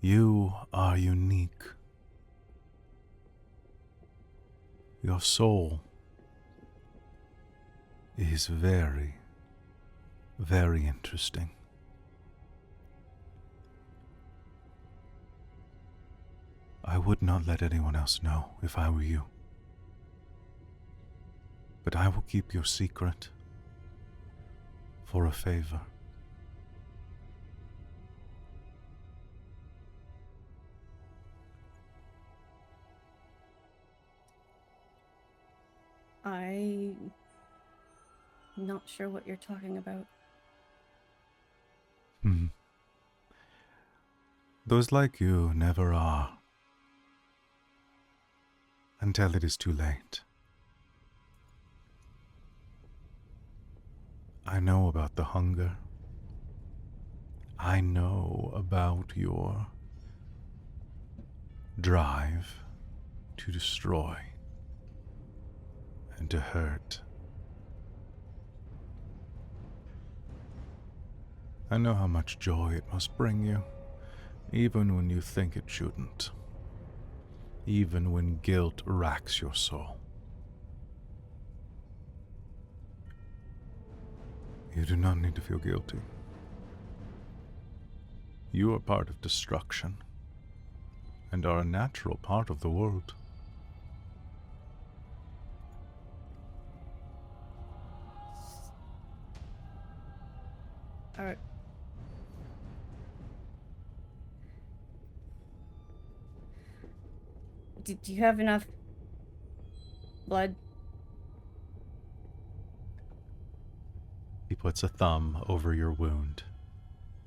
You are unique. Your soul is very, very interesting. I would not let anyone else know if I were you. But I will keep your secret for a favor. I'm not sure what you're talking about. Those like you never are. Until it is too late. I know about the hunger. I know about your drive to destroy and to hurt. I know how much joy it must bring you, even when you think it shouldn't. Even when guilt racks your soul. You do not need to feel guilty. You are part of destruction and are a natural part of the world. All right. Do you have enough blood? He puts a thumb over your wound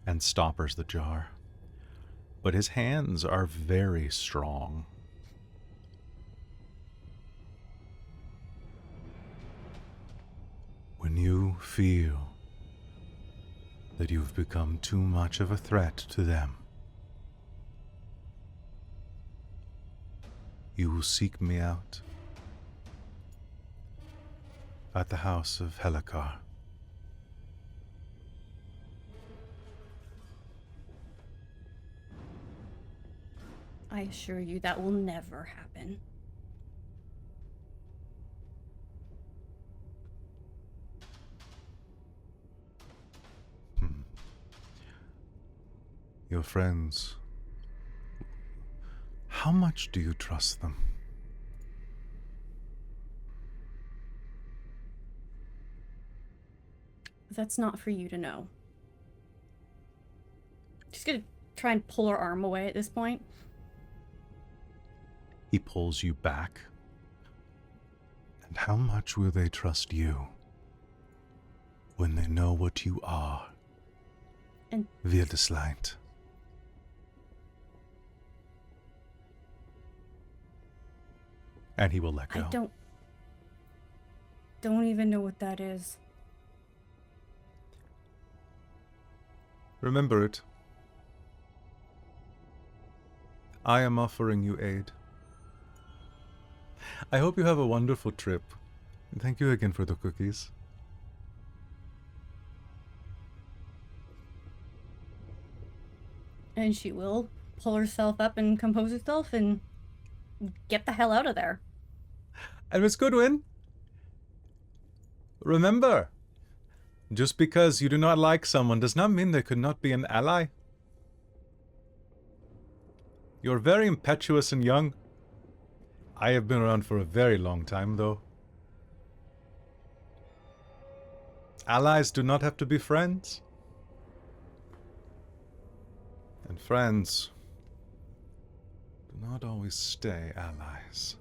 and stoppers the jar. But his hands are very strong. When you feel that you've become too much of a threat to them, you will seek me out at the house of Helikar. I assure you that will never happen. Your friends, how much do you trust them? That's not for you to know. Just gonna try and pull her arm away at this point. He pulls you back And how much will they trust you when they know what you are And via this light? And he will let go. I don't even know what that is. Remember it. I am offering you aid. I hope you have a wonderful trip. And thank you again for the cookies. And she will pull herself up and compose herself and get the hell out of there. And Miss Goodwin, remember, just because you do not like someone does not mean they could not be an ally. You're very impetuous and young. I have been around for a very long time, though. Allies do not have to be friends. And friends do not always stay allies.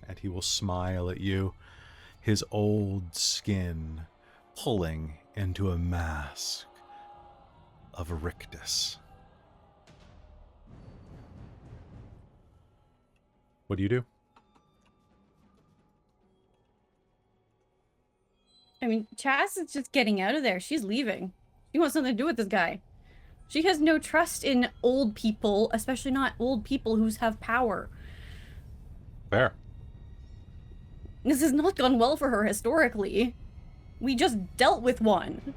And he will smile at you, his old skin pulling into a mask of rictus. What do you do? I mean, Chas is just getting out of there. She's leaving. She wants something to do with this guy. She has no trust in old people, especially not old people who have power. Fair. This has not gone well for her historically. We just dealt with one.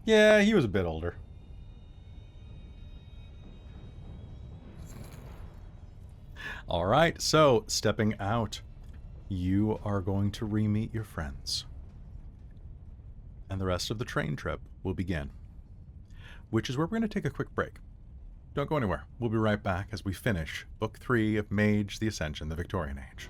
Yeah, he was a bit older. All right, so stepping out, you are going to re-meet your friends. And the rest of the train trip will begin, which is where we're going to take a quick break. Don't go anywhere. We'll be right back as we finish Book 3 of Mage the Ascension, the Victorian Age.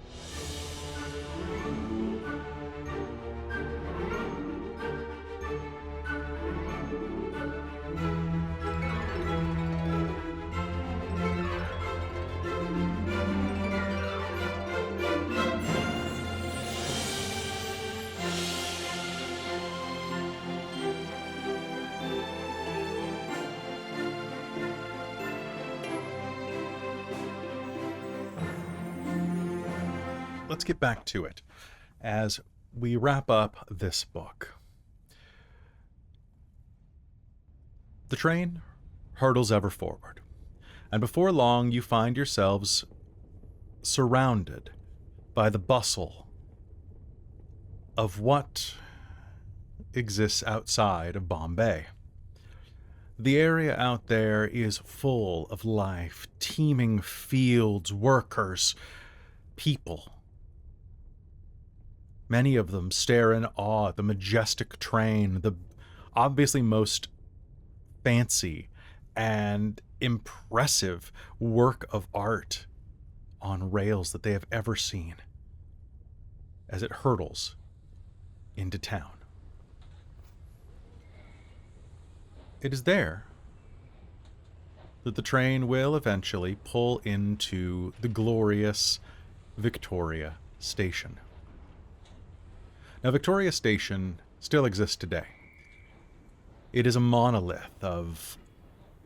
Let's get back to it as we wrap up this book. The train hurtles ever forward, and before long you find yourselves surrounded by the bustle of what exists outside of Bombay. The area out there is full of life, teeming fields, workers, people. Many of them stare in awe at the majestic train, the obviously most fancy and impressive work of art on rails that they have ever seen as it hurtles into town. It is there that the train will eventually pull into the glorious Victoria Station. Now, Victoria Station still exists today. It is a monolith of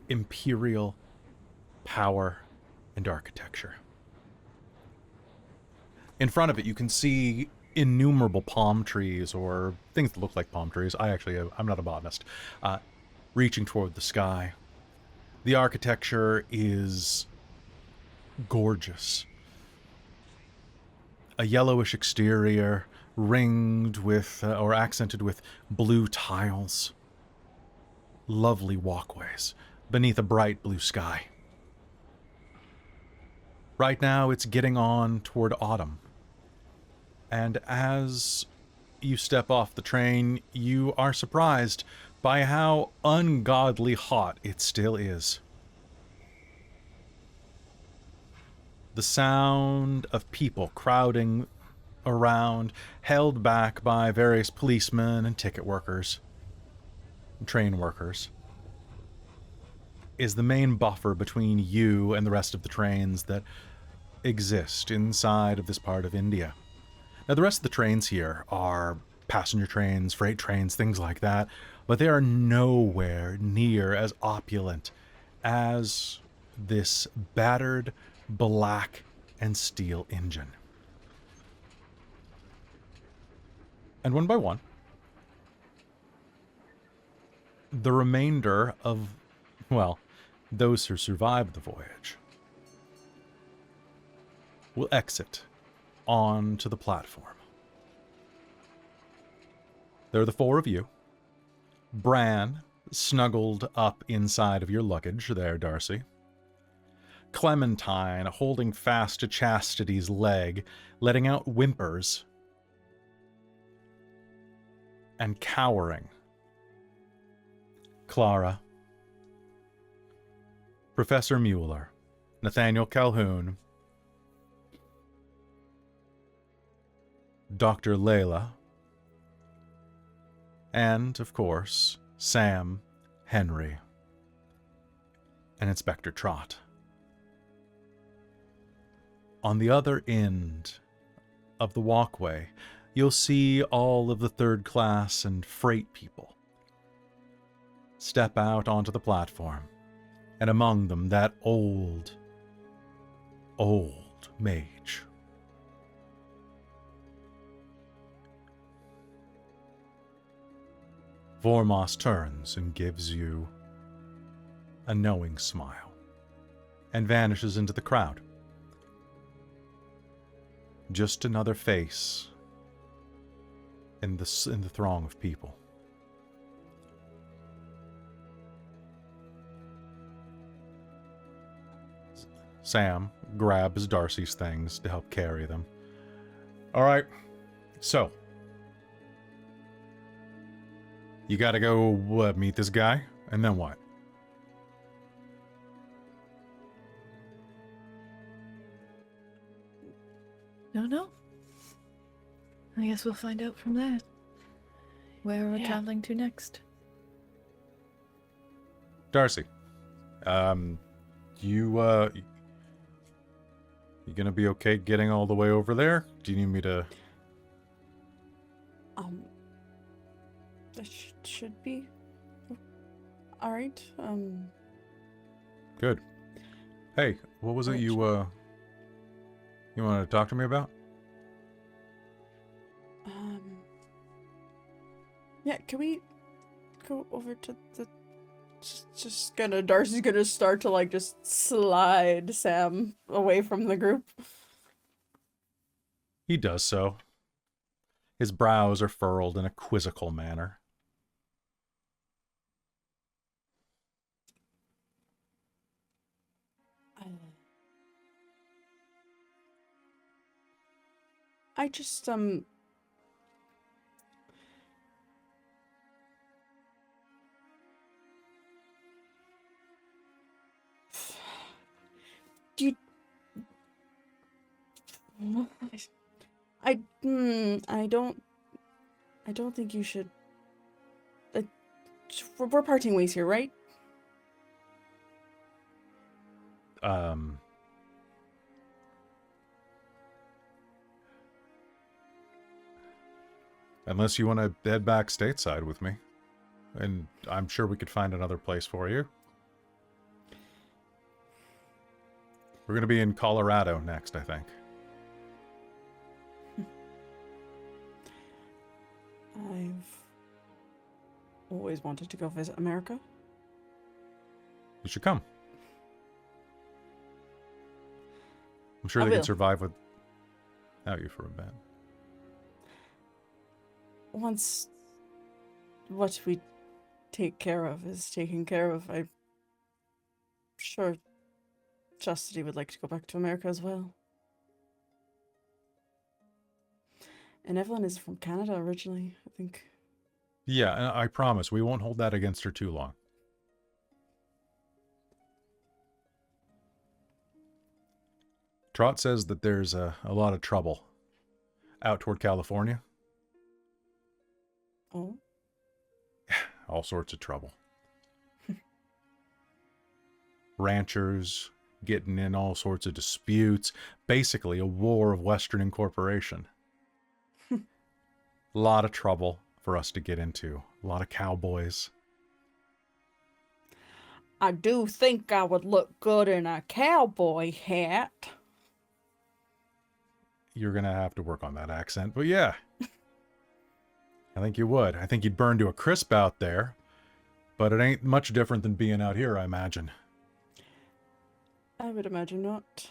imperial power and architecture. In front of it, you can see innumerable palm trees, or things that look like palm trees. I'm not a botanist. Reaching toward the sky. The architecture is gorgeous. A yellowish exterior, ringed with, or accented with blue tiles. Lovely walkways beneath a bright blue sky. Right now, it's getting on toward autumn. And as you step off the train, you are surprised by how ungodly hot it still is. The sound of people crowding around, held back by various policemen and ticket workers, train workers. is the main buffer between you and the rest of the trains that exist inside of this part of India. Now, the rest of the trains here are passenger trains, freight trains, things like that, but they are nowhere near as opulent as this battered black and steel engine. And one by one, the remainder of, well, those who survived the voyage will exit onto the platform. There are the four of you. Bran, snuggled up inside of your luggage there, Darcie. Clementine, holding fast to Chastity's leg, letting out whimpers, and cowering. Clara, Professor Mueller, Nathaniel Calhoun, Dr. Layla, and, of course, Sam, Henry, and Inspector Trott. On the other end of the walkway, you'll see all of the third class and freight people step out onto the platform, and among them that old mage. Vormos turns and gives you a knowing smile and vanishes into the crowd. Just another face in the throng of people. Sam grabs Darcie's things to help carry them. All right, so you gotta go meet this guy, and then what? No. I guess we'll find out from there. Where we're traveling to next. Darcie, you gonna be okay getting all the way over there? Do you need me to? That should be all right. Good. Hey, what was it you wanted to talk to me about? Yeah, can we go over to the Darcie's gonna start to like just slide Sam away from the group. He does so. His brows are furrowed in a quizzical manner. I just I don't think you should. We're parting ways here, right? Unless you want to head back stateside with me. And I'm sure we could find another place for you. We're going to be in Colorado next, I think. I've always wanted to go visit America. You should come. I'm sure I they will. can survive without you for a bit. Once what we take care of is taken care of, I'm sure Chastity would like to go back to America as well. And Evelyn is from Canada originally, I think. Yeah, and I promise we won't hold that against her too long. Trott says that there's a lot of trouble out toward California. Oh? All sorts of trouble. ranchers getting in all sorts of disputes. Basically, a war of Western incorporation. A lot of trouble for us to get into. A lot of cowboys. I do think I would look good in a cowboy hat. You're going to have to work on that accent, but yeah. I think you would. I think you'd burn to a crisp out there, but it ain't much different than being out here, I imagine. I would imagine not.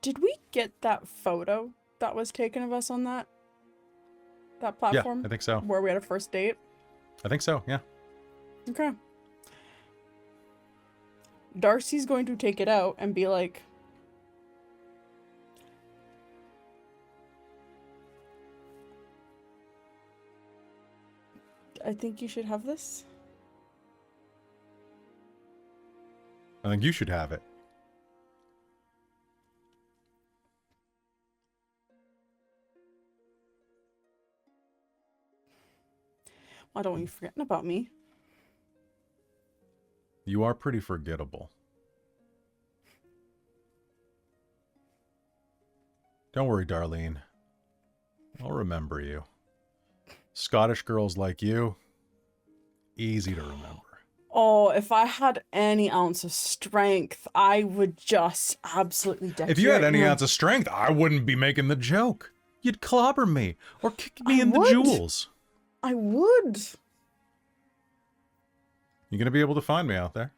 Did we get that photo that was taken of us on that platform? Yeah, I think so. Where we had a first date? I think so, yeah. Okay. Darcie's going to take it out and be like, I think you should have this. I think you should have it. Why don't you forgetting about me? You are pretty forgettable. Don't worry, Darlene. I'll remember you. Scottish girls like you, easy to remember. Oh, if I had any ounce of strength, I would just absolutely deck If you had any right now. ounce of strength, I wouldn't be making the joke. You'd clobber me or kick me I in the would. jewels. I would. You gonna be able to find me out there?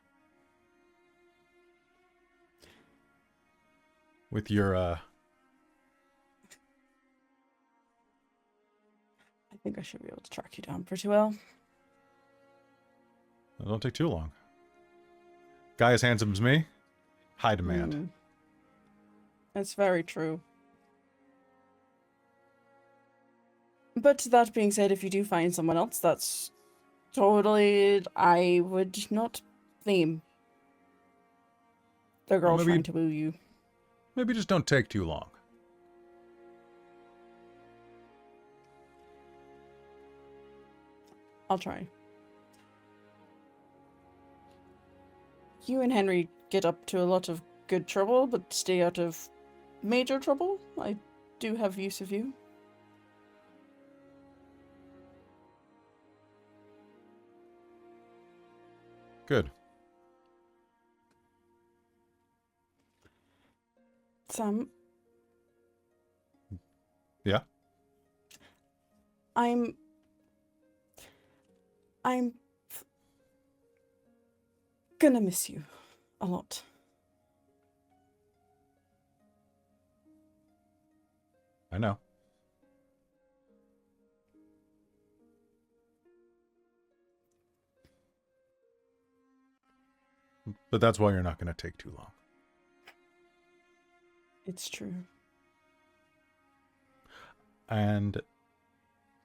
With your, I think I should be able to track you down pretty well. It don't take too long. Guy as handsome as me, high demand. Mm. That's very true. But that being said, if you do find someone else, that's totally... I would not blame the girl maybe- trying to woo you. Maybe just don't take too long. I'll try. You and Henry get up to a lot of good trouble, but stay out of major trouble. I do have use of you. Good. Sam, Yeah? I'm gonna miss you a lot. I know. But that's why you're not going to take too long. It's true. And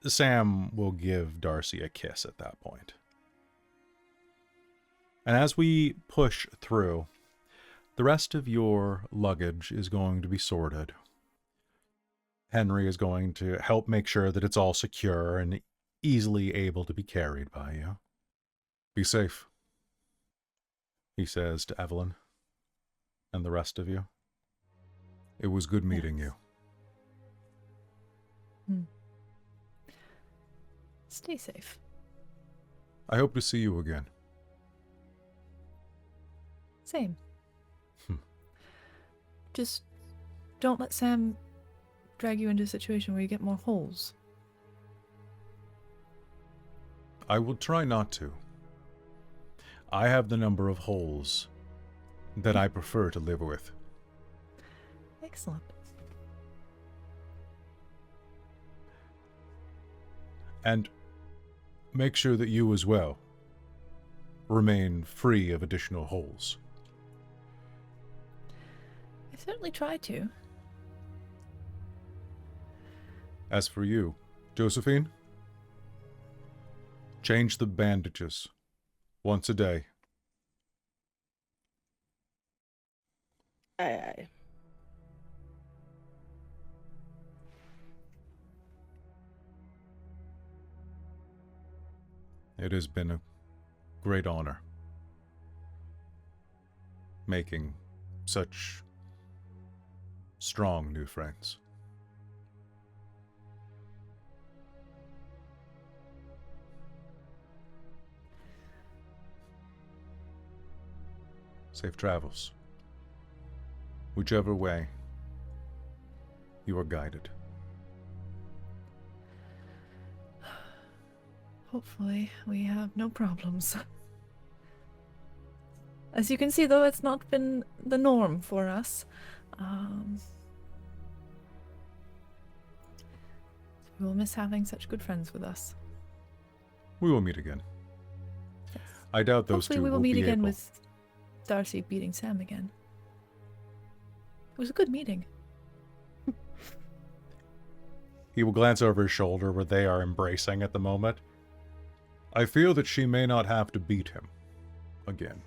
Sam will give Darcie a kiss at that point. And as we push through, the rest of your luggage is going to be sorted. Henry is going to help make sure that it's all secure and easily able to be carried by you. Be safe, he says to Evelyn and the rest of you. It was good meeting you. Stay safe. I hope to see you again. Same. Just don't let Sam drag you into a situation where you get more holes. I will try not to. I have the number of holes that I prefer to live with. Excellent. And make sure that you as well remain free of additional holes. I certainly try to. As for you, Josephine, change the bandages once a day. Aye, aye. It has been a great honor making such strong new friends. Safe travels. Whichever way you are guided. Hopefully, we have no problems. As you can see, though, it's not been the norm for us. We will miss having such good friends with us. We will meet again. Yes. I doubt those Hopefully two we will will meet be again able. with Darcie beating Sam again. It was a good meeting. He will glance over his shoulder where they are embracing at the moment. I feel that she may not have to beat him again.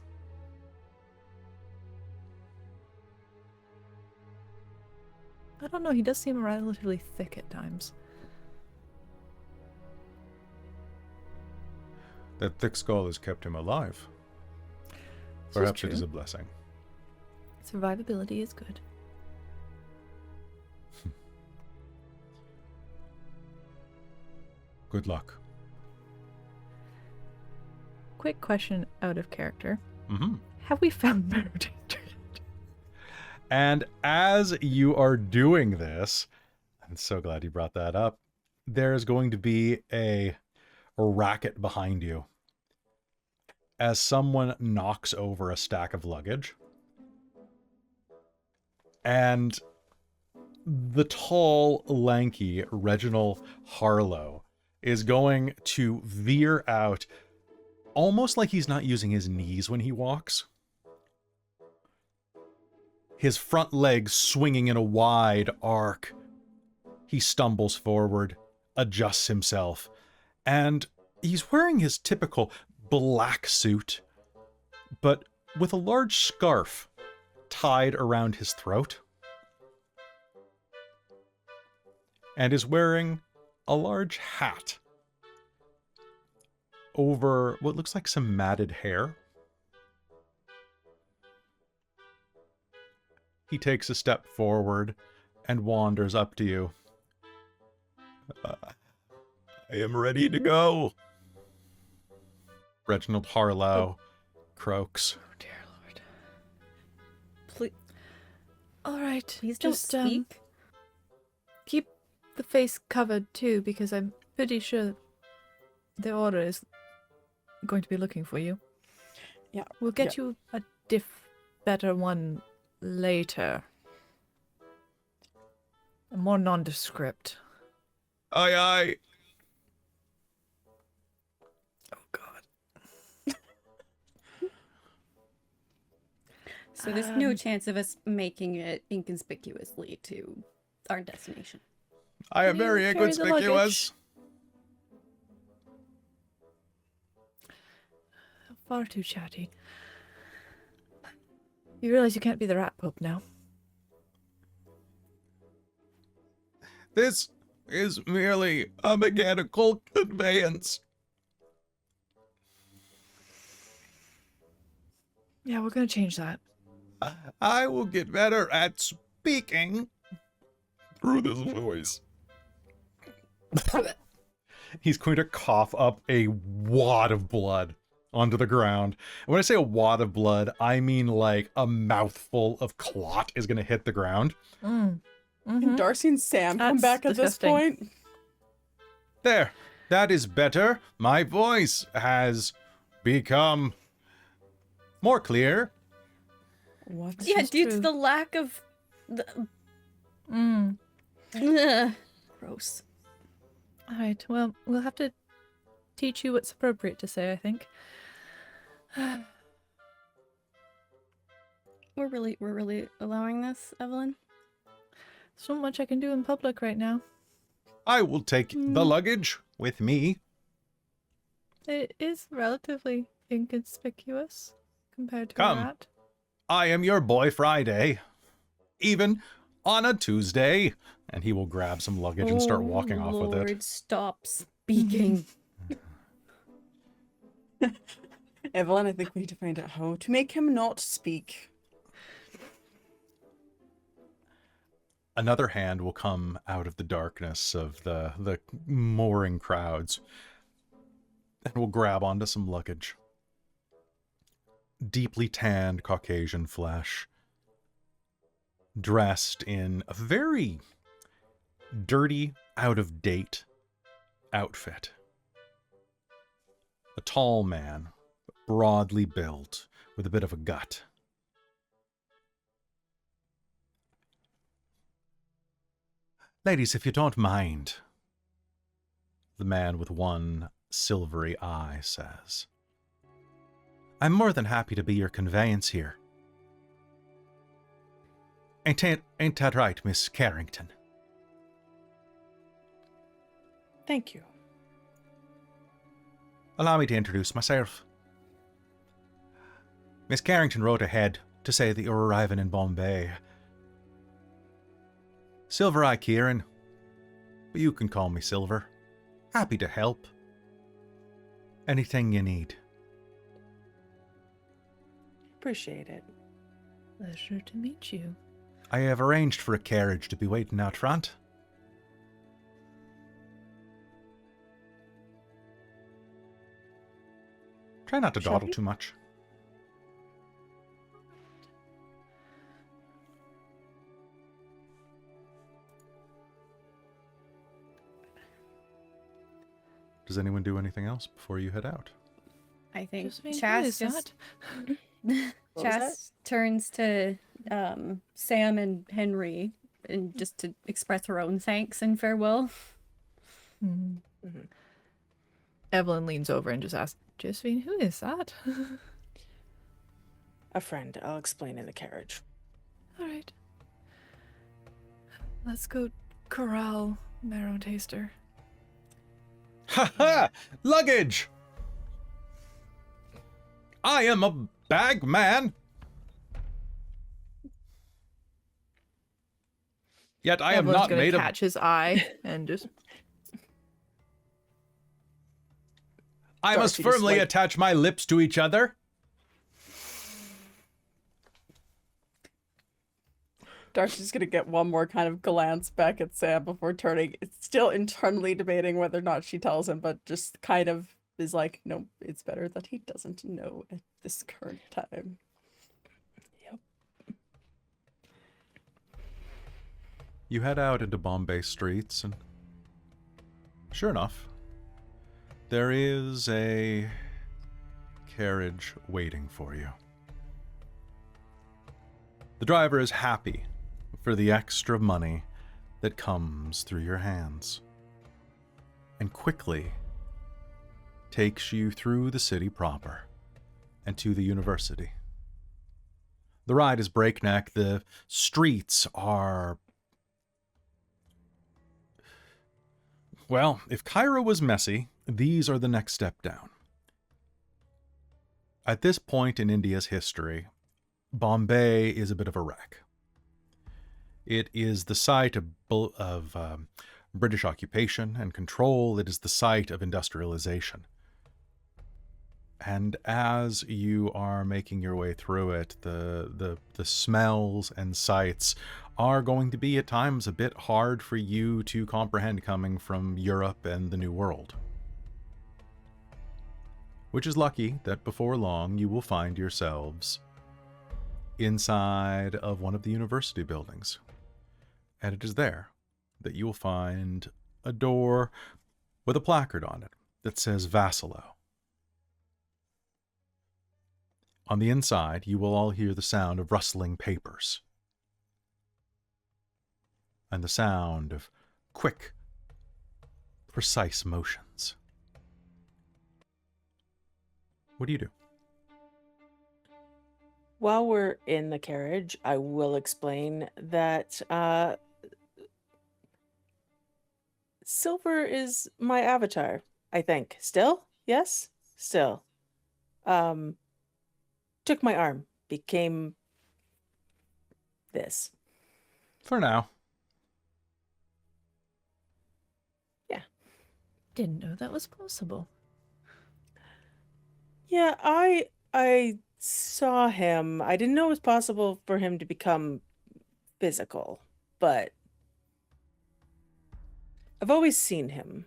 I don't know, he does seem relatively thick at times. That thick skull has kept him alive. This Perhaps it true. is a blessing. Survivability is good. Good luck. Quick question out of character. Mm-hmm. Have we found Meredith? And as you are doing this, I'm so glad you brought that up, there's going to be a racket behind you as someone knocks over a stack of luggage. And the tall, lanky Reginald Harlow is going to veer out, almost like he's not using his knees when he walks. His front legs swinging in a wide arc. He stumbles forward, adjusts himself, and he's wearing his typical black suit, but with a large scarf tied around his throat. And is wearing a large hat over what looks like some matted hair. He takes a step forward and wanders up to you. I am ready to go. Reginald Harlow croaks. Oh dear Lord. Please. All right. Please don't just speak. keep the face covered too, because I'm pretty sure the order is going to be looking for you. Yeah. We'll get you a better one later. A more nondescript. Aye, aye. Oh God. So there's no chance of us making it inconspicuously to our destination. I am Can you very carry the inconspicuous. Far too chatty. You realize you can't be the Rat Pope now. This is merely a mechanical conveyance. Yeah, we're gonna change that. I will get better at speaking through this voice. He's going to cough up a wad of blood onto the ground. And when I say a wad of blood, I mean like a mouthful of clot is going to hit the ground. Mm. Can Mhm. Darcie and Sam come That's back at disgusting. this point? There. That is better. My voice has become more clear. What? Yeah, is due to true. the lack of the Mm. gross. All right. Well, we'll have to teach you what's appropriate to say, I think. We're really allowing this, Evelyn. So much I can do in public right now. I will take the luggage with me. It is relatively inconspicuous compared to Come. a rat. I am your boy Friday. Even on a Tuesday. And he will grab some luggage and start walking off with it. Lord, stop speaking. Evelyn, I think we need to find out how to make him not speak. Another hand will come out of the darkness of the mooring crowds and will grab onto some luggage. Deeply tanned Caucasian flesh, dressed in a very dirty, out-of-date outfit. A tall man, broadly built, with a bit of a gut. Ladies, if you don't mind, the man with one silvery eye says, I'm more than happy to be your conveyance here. Ain't that right, Miss Carrington? Thank you. Allow me to introduce myself. Miss Carrington wrote ahead to say that you're arriving in Bombay. Silver Eye Kieran, but you can call me Silver. Happy to help. Anything you need. Appreciate it. Pleasure to meet you. I have arranged for a carriage to be waiting out front. Try not to Shall dawdle we? too much. Does anyone do anything else before you head out? I think Josephine, who Chas is just What was Chas turns to Sam and Henry and just to express her own thanks and farewell. Mhm. Mhm. Evelyn leans over and just asks, Josephine, who is that? A friend. I'll explain in the carriage. All right. Let's go corral Marrow Taster. Ha ha! Luggage! I am a bag man! Yet I am Evelyn's not gonna made of... catch his eye and just I must Darcie just, firmly like- attach my lips to each other. Darcy's gonna get one more kind of glance back at Sam before turning. It's still internally debating whether or not she tells him, but just kind of is like, no, it's better that he doesn't know at this current time. You head out into Bombay streets, and sure enough, there is a carriage waiting for you. The driver is happy for the extra money that comes through your hands, and quickly takes you through the city proper and to the university. The ride is breakneck. The streets are... Well, if Cairo was messy, these are the next step down. At this point in India's history, Bombay is a bit of a wreck. It is the site of British occupation and control. It is the site of industrialization. And as you are making your way through it, the smells and sights are going to be at times a bit hard for you to comprehend coming from Europe and the New World. Which is lucky that before long you will find yourselves inside of one of the university buildings. And it is there that you will find a door with a placard on it that says Vassalo. On the inside, you will all hear the sound of rustling papers and the sound of quick, precise motions. What do you do? While we're in the carriage, I will explain that Silver is my avatar, I think. Still? Yes? Still. Took my arm, became this. For now. didn't know that was possible. Yeah, I saw him. I didn't know it was possible for him to become physical, but I've always seen him.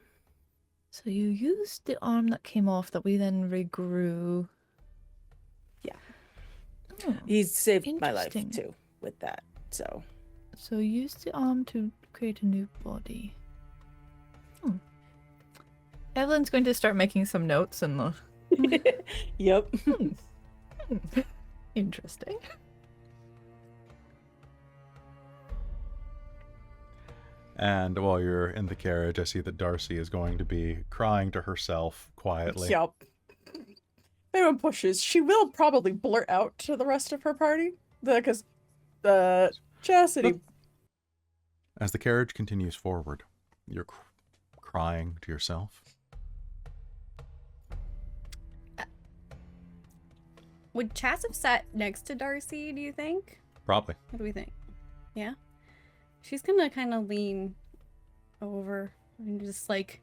So you used the arm that came off that we then regrew. Yeah. Oh, He saved my life interesting. too with that. So So use the arm to create a new body. Evelyn's going to start making some notes and yep. interesting. And while you're in the carriage, I see that Darcie is going to be crying to herself quietly. Yup. If anyone pushes, she will probably blurt out to the rest of her party. Because Chastity. As the carriage continues forward, you're crying to yourself. Would Chas have sat next to Darcie, do you think? Probably. What do we think? Yeah? She's gonna kind of lean over and just, like,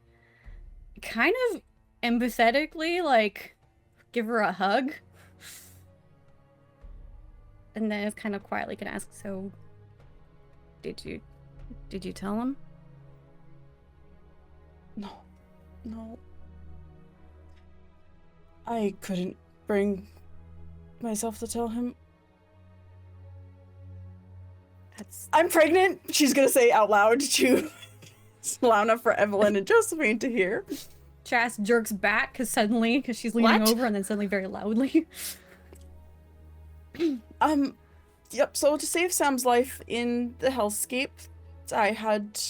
kind of empathetically, like, give her a hug. And then it's kind of quietly gonna ask, so, did you tell him? No. I couldn't bring myself to tell him. I'm pregnant, she's gonna say out loud to Solana for Evelyn and Josephine to hear. Chas jerks back because she's leaning What? over and then suddenly very loudly. Yep, so to save Sam's life in the hellscape, I had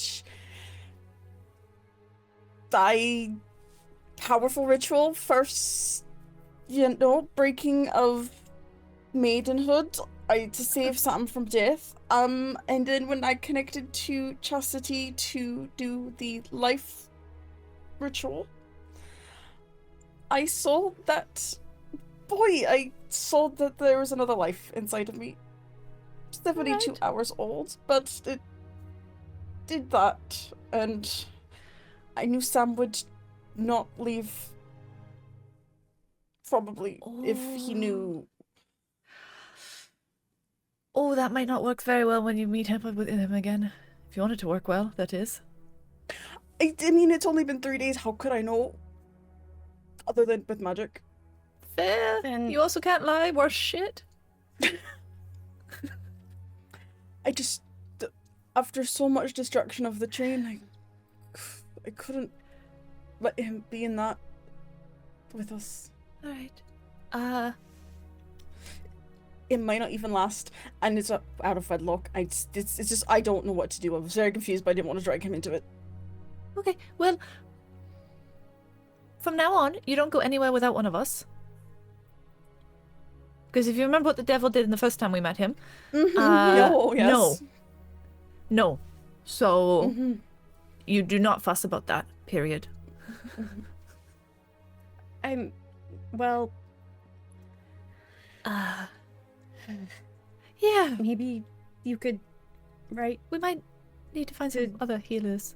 powerful ritual, first, breaking of maidenhood, to save Sam from death. And then when I connected to Chastity to do the life ritual, I saw that there was another life inside of me. 72 Right. hours old, but it did that, and I knew Sam would not leave, probably, if he knew. Oh, that might not work very well when you meet him with him again. If you want it to work well, that is. I mean, it's only been 3 days, how could I know? Other than with magic. Fair. Then- You also can't lie. Worse shit. After so much destruction of the train, I couldn't let him be in that with us. All right. It might not even last, and it's out of wedlock. It's just, I don't know what to do. I was very confused, but I didn't want to drag him into it. Okay. Well, from now on, you don't go anywhere without one of us. Because if you remember what the devil did in the first time we met him, no. So you do not fuss about that. Period. Well, yeah. maybe you could, right? We might need to find some other healers.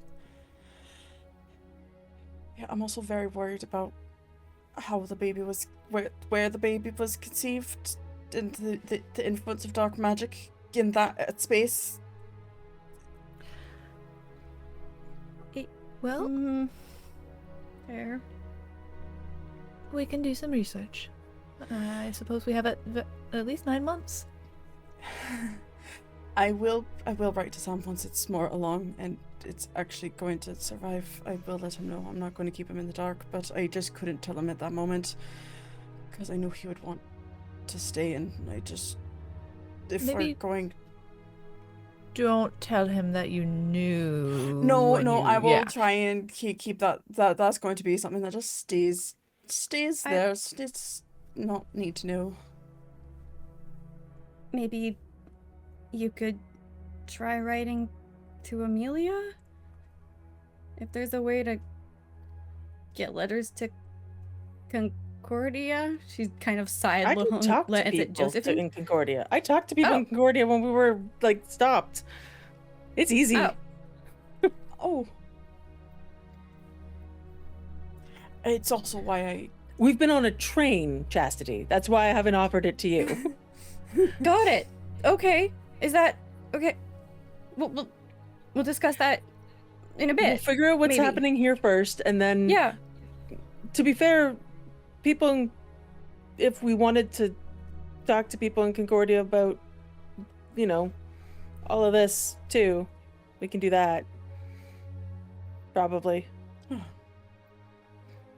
Yeah, I'm also very worried about how the baby was, where the baby was conceived, and the influence of dark magic in that space. Well, Fair. we can do some research. I suppose we have at least 9 months. I will write to Sam once it's more along and it's actually going to survive. I will let him know. I'm not going to keep him in the dark, but I just couldn't tell him at that moment because I knew he would want to stay, and if Maybe- we're going. Don't tell him that you knew. No, when you- I will yeah. try and keep that. That's going to be something that just stays there. It's not need to know. Maybe you could try writing to Amelia? If there's a way to get letters to Concordia? She's kind of sighed I a little. can talk to Is it people Josephine? in Concordia. I talked to people Oh. in Concordia when we were, like, stopped. It's easy. Oh. Oh. It's also why We've been on a train, Chastity. That's why I haven't offered it to you. Got it. Okay. Is that okay? We'll discuss that in a bit. We'll figure out what's maybe. happening here first, and then. Yeah. To be fair, people, if we wanted to talk to people in Concordia about, all of this too, we can do that. Probably.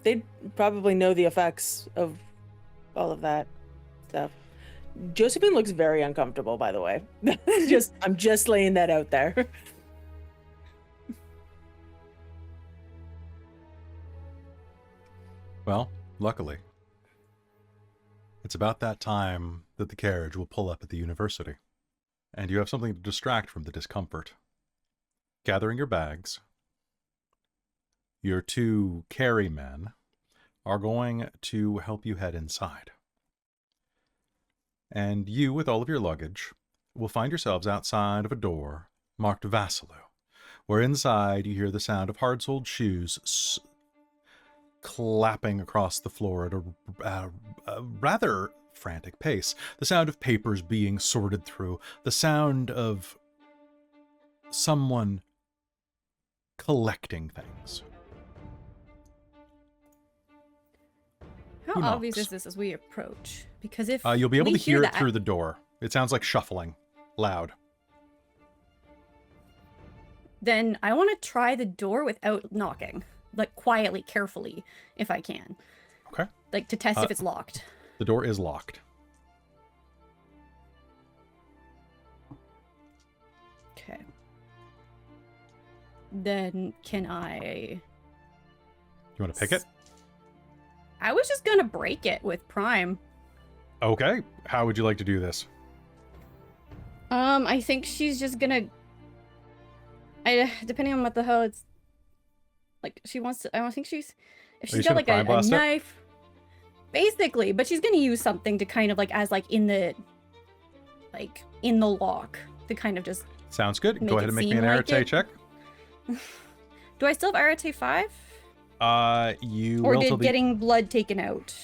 They'd probably know the effects of all of that stuff. Josephine looks very uncomfortable, by the way. I'm just laying that out there. Well, luckily, it's about that time that the carriage will pull up at the university, and you have something to distract from the discomfort. Gathering your bags, your 2 carry men are going to help you head inside. And you, with all of your luggage, will find yourselves outside of a door marked Vassalou, where inside you hear the sound of hard-soled shoes clapping across the floor at a rather frantic pace. The sound of papers being sorted through. The sound of someone collecting things. How obvious is this as we approach? Because if you'll be able we to hear it that, through the door. It sounds like shuffling. Loud. then I want to try the door without knocking. Like, quietly, carefully, if I can. Okay. Like, to test if it's locked. The door is locked. Okay. Then can I... You want to pick it? I was just gonna break it with Prime. Okay. How would you like to do this? I think she's just gonna... depending on what the hell it's... Like, she wants to... I don't think she's... If she's got, like, a knife... Basically, but she's gonna use something to kind of, like, as, like, in the... Like, in the lock. To kind of just... Sounds good. Go ahead and make me an Rattray check. Do I still have Rattray 5? You or relatively... did getting blood taken out,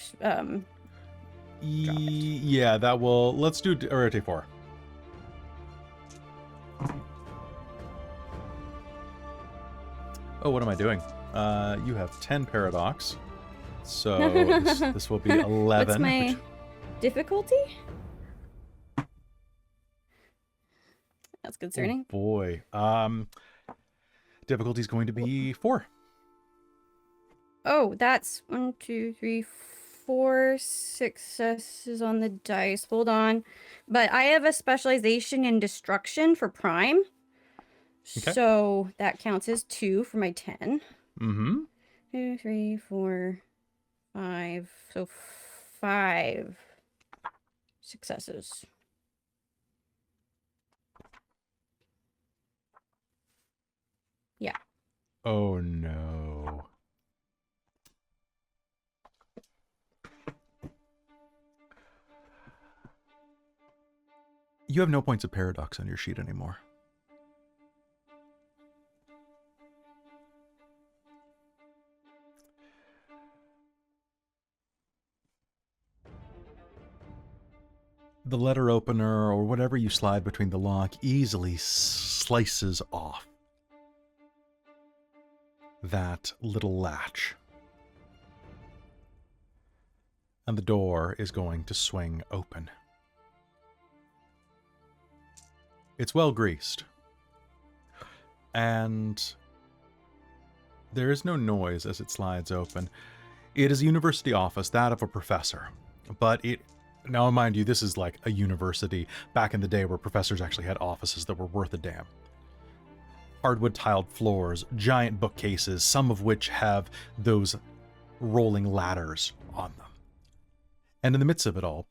Yeah, that will... Let's do Rattray 4. Oh, what am I doing? You have 10 paradox. So this will be 11. What's my difficulty? That's concerning. Oh boy. Difficulty is going to be 4. Oh, that's 1, 2, 3, 4 successes on the dice. Hold on. But I have a specialization in destruction for Prime. Okay. So that counts as 2 for my 10. Mm-hmm. 2, 3, 4, 5. So 5 successes. Yeah. Oh no. You have no points of paradox on your sheet anymore. The letter opener, or whatever you slide between the lock, easily slices off that little latch. And the door is going to swing open. It's well greased. And there is no noise as it slides open. It is a university office, that of a professor. But it... Now, mind you, this is like a university back in the day where professors actually had offices that were worth a damn. Hardwood tiled floors, giant bookcases, some of which have those rolling ladders on them. And in the midst of it all,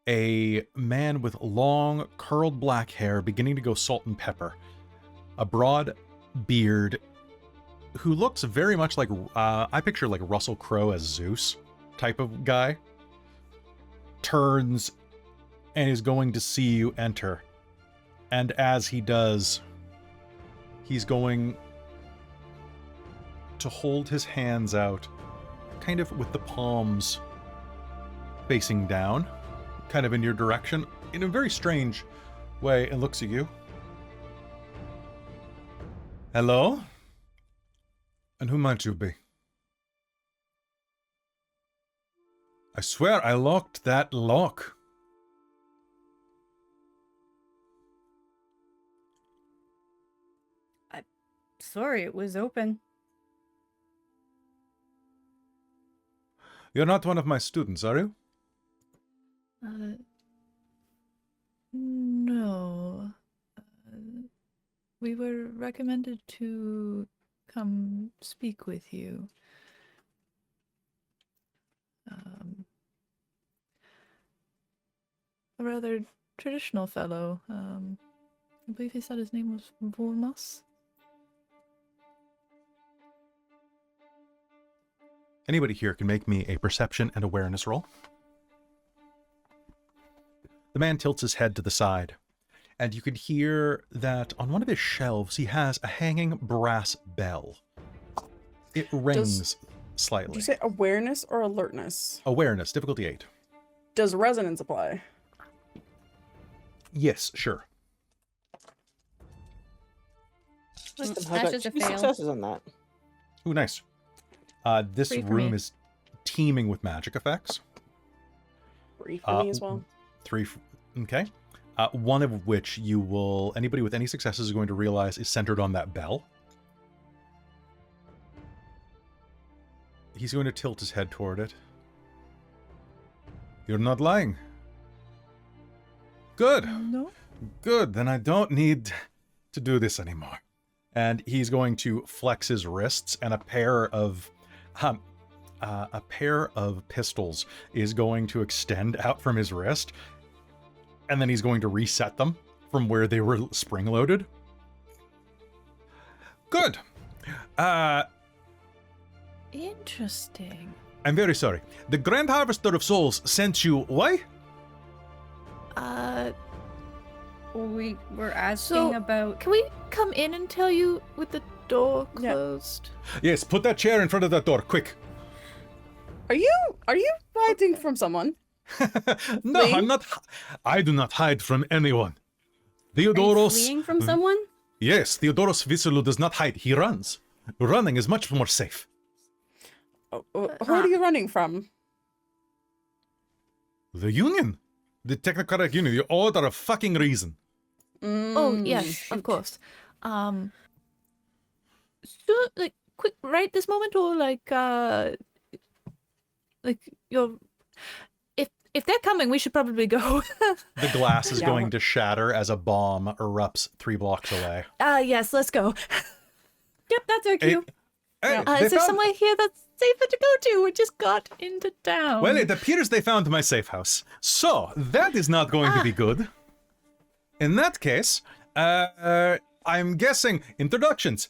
a man with long, curled black hair beginning to go salt and pepper, a broad beard, who looks very much like, I picture like Russell Crowe as Zeus type of guy, turns and is going to see you enter. And as he does, he's going to hold his hands out, kind of with the palms facing down, kind of in your direction, in a very strange way, and looks at you. Hello? And who might you be? I swear I locked that lock. Sorry, it was open. You're not one of my students, are you? No. We were recommended to come speak with you. A rather traditional fellow. I believe he said his name was Vormas. Anybody here can make me a perception and awareness roll. The man tilts his head to the side, and you can hear that on one of his shelves he has a hanging brass bell. It rings slightly. Did you say awareness or alertness? Awareness, difficulty 8. Does resonance apply? Yes, sure. Wisdom, That's how about just a 2 fail. successes on that? Ooh, nice. This 3 for room me. is teeming with magic effects. 3 for me as well. 3, okay. One of which you will, anybody with any successes is going to realize is centered on that bell. He's going to tilt his head toward it. You're not lying. Good. No? Good. Then I don't need to do this anymore. And he's going to flex his wrists, and a pair of pistols is going to extend out from his wrist, and then he's going to reset them from where they were spring-loaded. Good. Interesting. I'm very sorry. The Grand Harvester of Souls sent you. Why? We were asking So- about. Can we come in and tell you with the door Yeah. closed? Yes, put that chair in front of that door, quick. Are you hiding from someone? No, Lee? I'm not. I do not hide from anyone. Are you Theodoros. fleeing from someone? Yes, Theodoros Visselu does not hide. He runs. Running is much more safe. Who are you running from? The Union. The Technocratic Union. You all are a fucking reason. Oh, yes, of course. So, like, quick, right this moment, or like you're... If they're coming, we should probably go. The glass is Yeah. going to shatter as a bomb erupts 3 blocks away. Yes, let's go. Yep, that's our cue. Hey, Is they there found- somewhere here that's safer to go to? We just got into town. Well, it appears they found my safe house. So, that is not going to be good. In that case, I'm guessing introductions.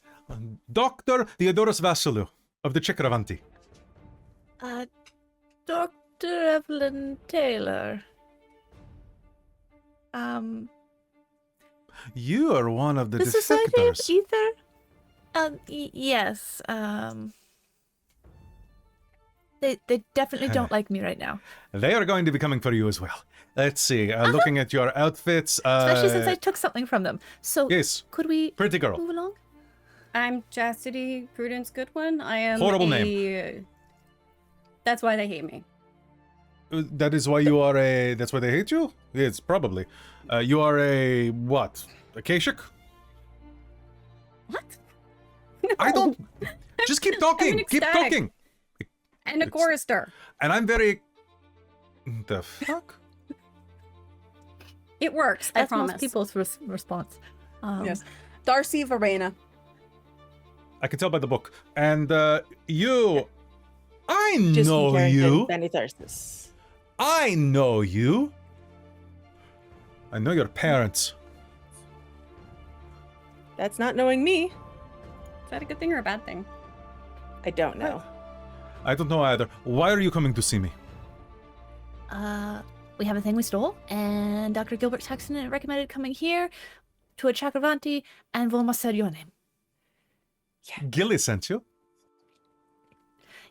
Dr. Theodoros Vassiliou of the Chakravanti. Dr. Evelyn Taylor. You are one of the The Society of defectors. Ether? Yes. They definitely don't like me right now. They are going to be coming for you as well. Let's see. Looking at your outfits. Especially since I took something from them. So Yes, could we pretty girl. move along? I'm Chastity Prudence Goodwin. I am Horrible name. That's why they hate me. That is why you are a. That's why they hate you? Yes, probably. You are a what? A Kashik? What? I don't. Just keep talking. an Keep ecstatic. talking. And a chorister. And I'm very. The fuck? It works. That's I promise. most people's response. Yes. Darcie Verena. I can tell by the book. And you. I Just know Carrington, you. Benny Tharsis. I know you. I know your parents. That's not knowing me. Is that a good thing or a bad thing? I don't know. I don't know either. Why are you coming to see me? We have a thing we stole, and Dr. Gilbert Saxon recommended coming here to a Chakravanti, and Volma said your name. Gilly sent you.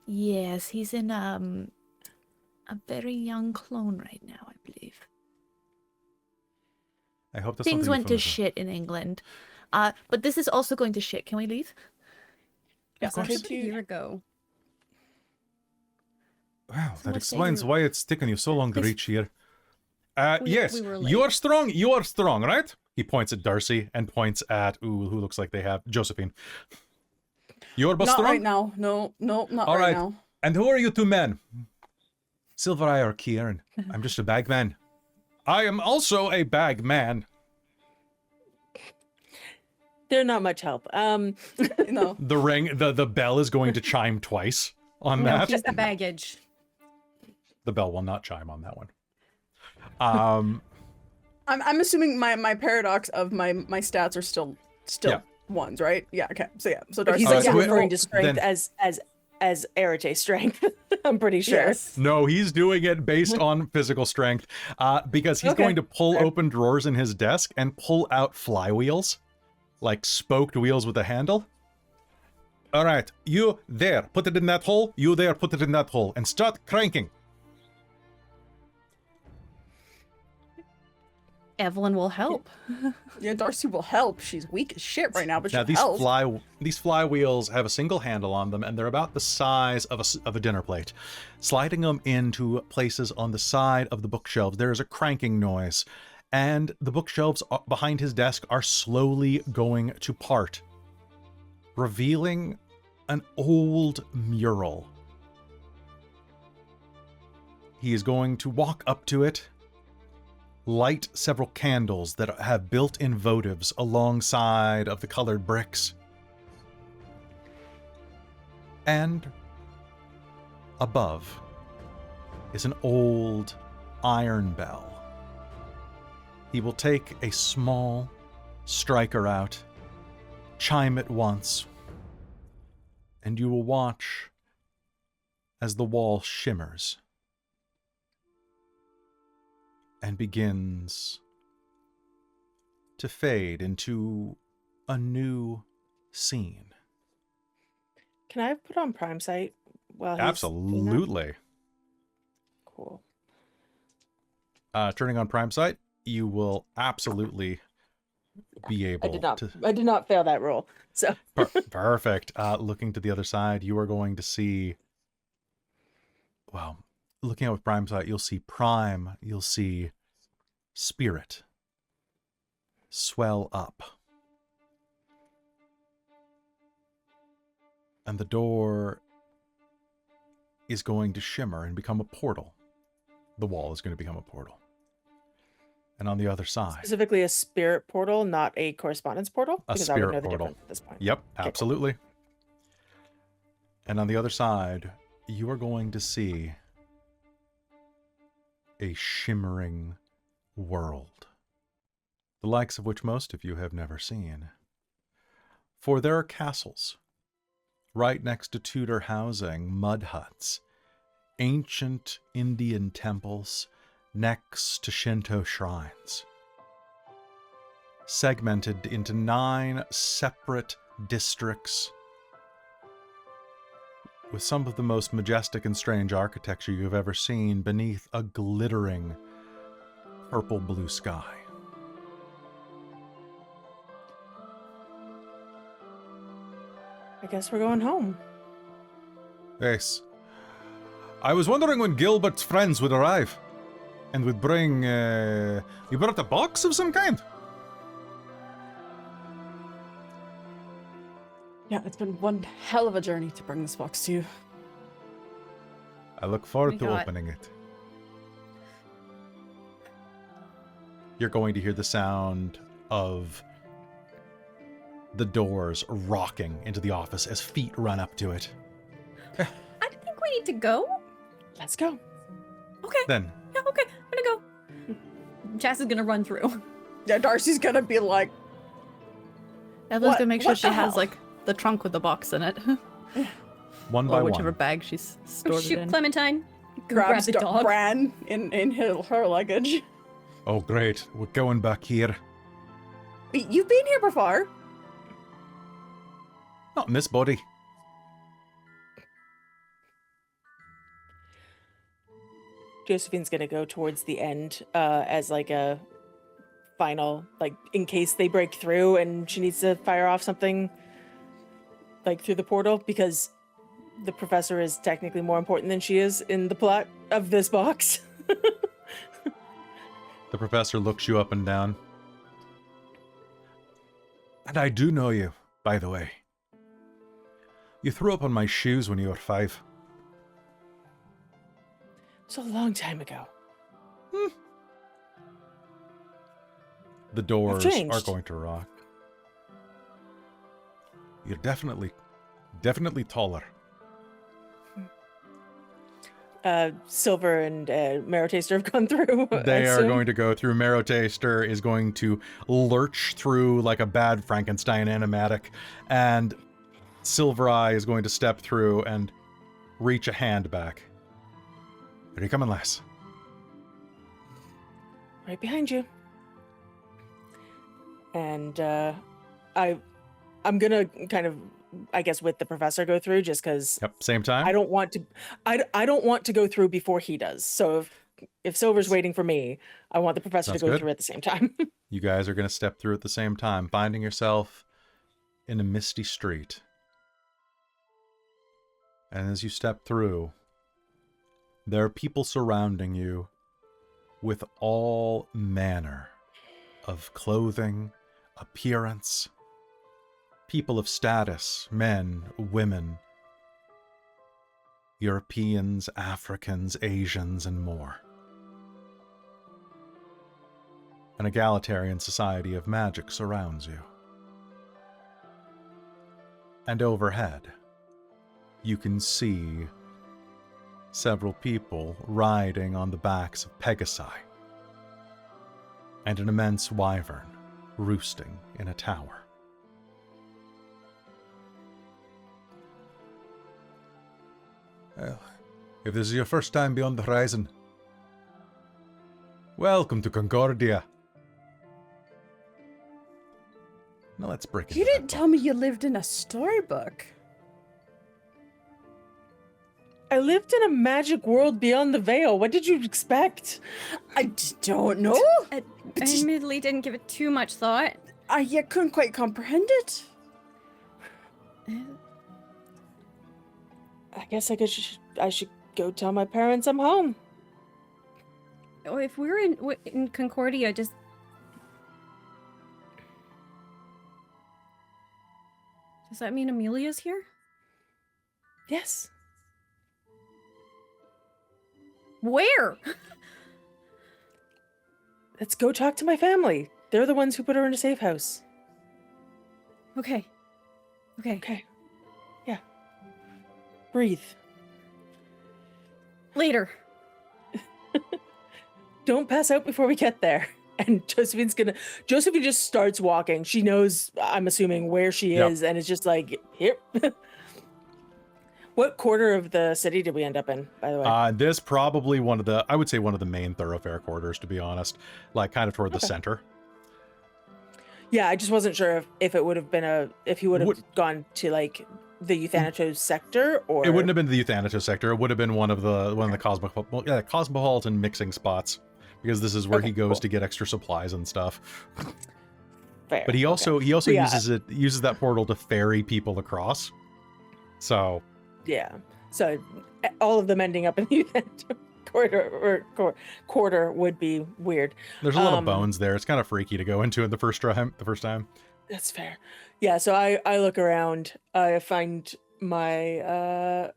Yes, he's in a very young clone right now, I believe. I hope that's Things something went to familiar. shit in England. But this is also going to shit. Can we leave? Of course. About a year ago. Wow, So that what explains say- why it's taken you so long to Please. reach here. We Yes, were you late. are strong. You are strong, right? He points at Darcie and points at who looks like they have Josephine. You're but Not strong. right now. No, not All right right. now. And who are you two men? Silver Eye or Kieran? I'm just a bagman. I am also a bagman. They're not much help. No. The bell is going to chime twice on No, that. he's the baggage. The bell will not chime on that one. I'm assuming my paradox of my stats are still Yeah. ones, right? Yeah. Okay. So yeah. So but Darcy. he's Alright, also so referring to strength then- as Arate strength. I'm pretty sure. Yes. No, he's doing it based on physical strength, because he's Okay. going to pull Fair. open drawers in his desk and pull out flywheels, like spoked wheels with a handle. All right, you there, put it in that hole. You there, put it in that hole, and start cranking. Evelyn will help. Yeah, Darcy will help. She's weak as shit right now, but Now she'll help. these flywheels have a single handle on them, and they're about the size of a dinner plate. Sliding them into places on the side of the bookshelves, there is a cranking noise, and the bookshelves behind his desk are slowly going to part, revealing an old mural. He is going to walk up to it, light several candles that have built-in votives alongside of the colored bricks. And above is an old iron bell. He will take a small striker out, chime it once, and you will watch as the wall shimmers and begins to fade into a new scene. Can I put on Prime Sight while he's doing that? Absolutely. Cool. Turning on Prime Sight, you will absolutely be able to... I did not fail that roll. So Perfect. Looking to the other side, you are going to see... Well, looking at with Prime Sight, you'll see Prime, you'll see Spirit swell up. And the door is going to shimmer and become a portal. The wall is going to become a portal. And on the other side... specifically a spirit portal, not a correspondence portal? A Because I would spirit know the portal. difference at this point. Yep, cool. absolutely. And on the other side, you are going to see a shimmering world, the likes of which most of you have never seen. For there are castles, right next to Tudor housing, mud huts, ancient Indian temples next to Shinto shrines, segmented into 9 separate districts with some of the most majestic and strange architecture you've ever seen beneath a glittering purple blue sky. I guess we're going home. Yes. I was wondering when Gilbert's friends would arrive and would bring, you brought a box of some kind? Yeah, it's been one hell of a journey to bring this box to you. I look forward We to got- opening it. You're going to hear the sound of the doors rocking into the office as feet run up to it. I think we need to go. Let's go. Okay. Then, Yeah, okay. I'm gonna go. Chas is gonna run through. Yeah, Darcy's gonna be like, Evelyn's What- gonna make sure what she the has hell? like the trunk with the box in it, one by or whichever one, bag she's stored it Shoot, in. Clementine. Grab grabs the dog. Bran in her luggage. oh great, we're going back here. Wait, you've been here before? Not in this body. Josephine's gonna go towards the end as like a final, like in case they break through and she needs to fire off something like through the portal, because the professor is technically more important than she is in the plot of this box. The professor looks you up and down. And I do know you, by the way. You threw up on my shoes when you were 5. It's a long time ago. The doors changed. are going to rock. You're definitely taller. Silver and Marrow Taster have gone through. They are going to go through. Marrow Taster is going to lurch through like a bad Frankenstein animatic, and Silver Eye is going to step through and reach a hand back. Are you coming, lass? Right behind you. And I'm gonna kind of, I guess, with the professor go through, just because. Yep, same time. I don't want to. I don't want to go through before he does. So if Silver's waiting for me, I want the professor Sounds to go good. through at the same time. You guys are going to step through at the same time, finding yourself in a misty street. And as you step through, there are people surrounding you with all manner of clothing, appearance, people of status, men, women, Europeans, Africans, Asians, and more. An egalitarian society of magic surrounds you. And overhead, you can see several people riding on the backs of Pegasi, and an immense wyvern roosting in a tower. Well, if this is your first time beyond the horizon, welcome to Concordia. Now let's break You into didn't that tell me you lived in a storybook. I lived in a magic world beyond the veil. What did you expect? Don't know. I admittedly didn't give it too much thought. I couldn't quite comprehend it. I guess I should go tell my parents I'm home. Oh, if we're in Concordia, does that mean Amelia's here? Yes. Where? Let's go talk to my family. They're the ones who put her in a safe house. Okay. Okay. Yeah. Breathe. Later. Don't pass out before we get there. And Josephine just starts walking. She knows, I'm assuming, where she is, and it's just like, here. What quarter of the city did we end up in, by the way? This probably I would say one of the main thoroughfare quarters, to be honest. Like, kind of toward the center. Yeah, I just wasn't sure if it would have been if he would have gone to, like, the Euthanatos sector, or... It wouldn't have been the Euthanatos sector. It would have been one of the cosmopolitan mixing spots, because this is where he goes to get extra supplies and stuff. Fair. But he also uses that portal to ferry people across. So... Yeah. So all of them ending up in the quarter would be weird. There's a lot of bones there. It's kind of freaky to go into it the first time. That's fair. Yeah, so I look around, I find my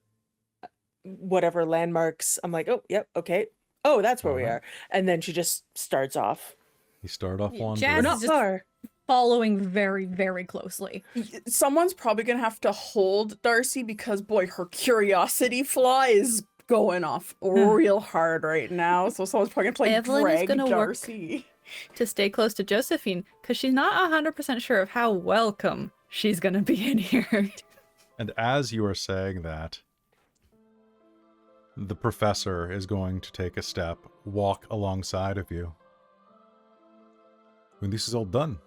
whatever landmarks. I'm like, oh, yep, okay. Oh, that's where we are. And then she just starts off. You start off wandering. Jazz We're not is just far. following very, very closely. Someone's probably gonna have to hold Darcie, because boy, her curiosity flaw is going off real hard right now. So someone's probably gonna Evelyn is drag gonna work Darcie. to stay close to Josephine, because she's not 100% sure of how welcome she's going to be in here. And as you are saying that, the professor is going to take a step, walk alongside of you. When this is all done,